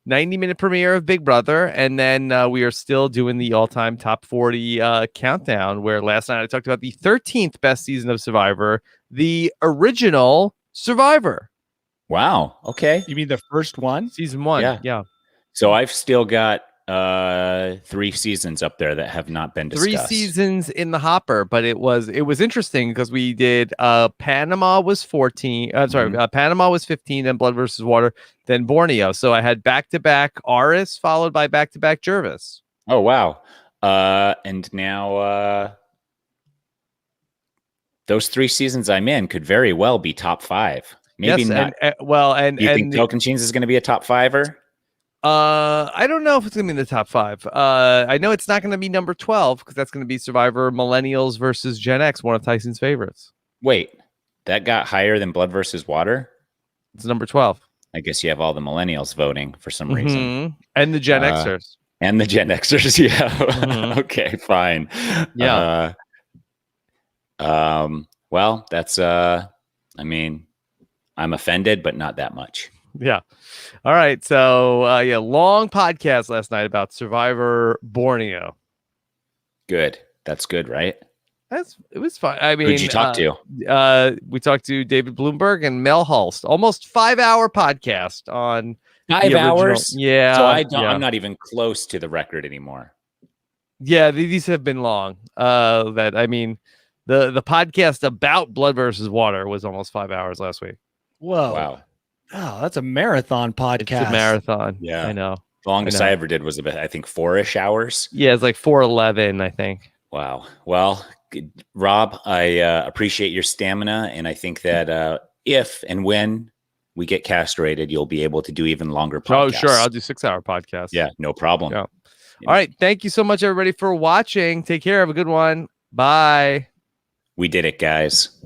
90-minute premiere of Big Brother, and then we are still doing the all-time top 40 countdown, where last night I talked about the 13th best season of Survivor, the original Survivor. Wow. Okay. You mean the first one? Season 1. Yeah. So I've still got 3 seasons up there that have not been discussed. 3 seasons in the hopper, but it was interesting because we did Panama was 14. Panama was 15, then Blood versus Water, then Borneo. So I had back-to-back Aris followed by back-to-back Jervis. Oh wow. And now those 3 seasons I'm in could very well be top 5. Maybe not. You think Tocantins is going to be a top 5er? I don't know if it's gonna be in the top 5. I know it's not gonna be number 12 because that's gonna be Survivor Millennials versus Gen X, one of Tyson's favorites. Wait, that got higher than Blood versus Water? It's number 12. I guess you have all the millennials voting for some reason. And the Gen Xers. And the Gen Xers, yeah. Okay, fine. Yeah. Well, that's I'm offended, but not that much. Yeah. All right. So, long podcast last night about Survivor Borneo. Good. That's good, right? It was fun. I mean, who'd you talk to? We talked to David Bloomberg and Mel Hulst. Almost 5-hour podcast on 5 hours. Yeah. So I'm not even close to the record anymore. Yeah, these have been long. The podcast about Blood versus Water was almost 5 hours last week. Whoa. Wow. Oh, that's a marathon podcast. It's a marathon. Yeah. I know. The longest I ever did was about, I think, 4-ish hours. Yeah, it's like 4:11, I think. Wow. Well, Rob, I appreciate your stamina, and I think that if and when we get castrated, you'll be able to do even longer podcasts. Oh, sure. I'll do 6-hour podcasts. Yeah, no problem. Yeah. All right. Thank you so much, everybody, for watching. Take care. Have a good one. Bye. We did it, guys.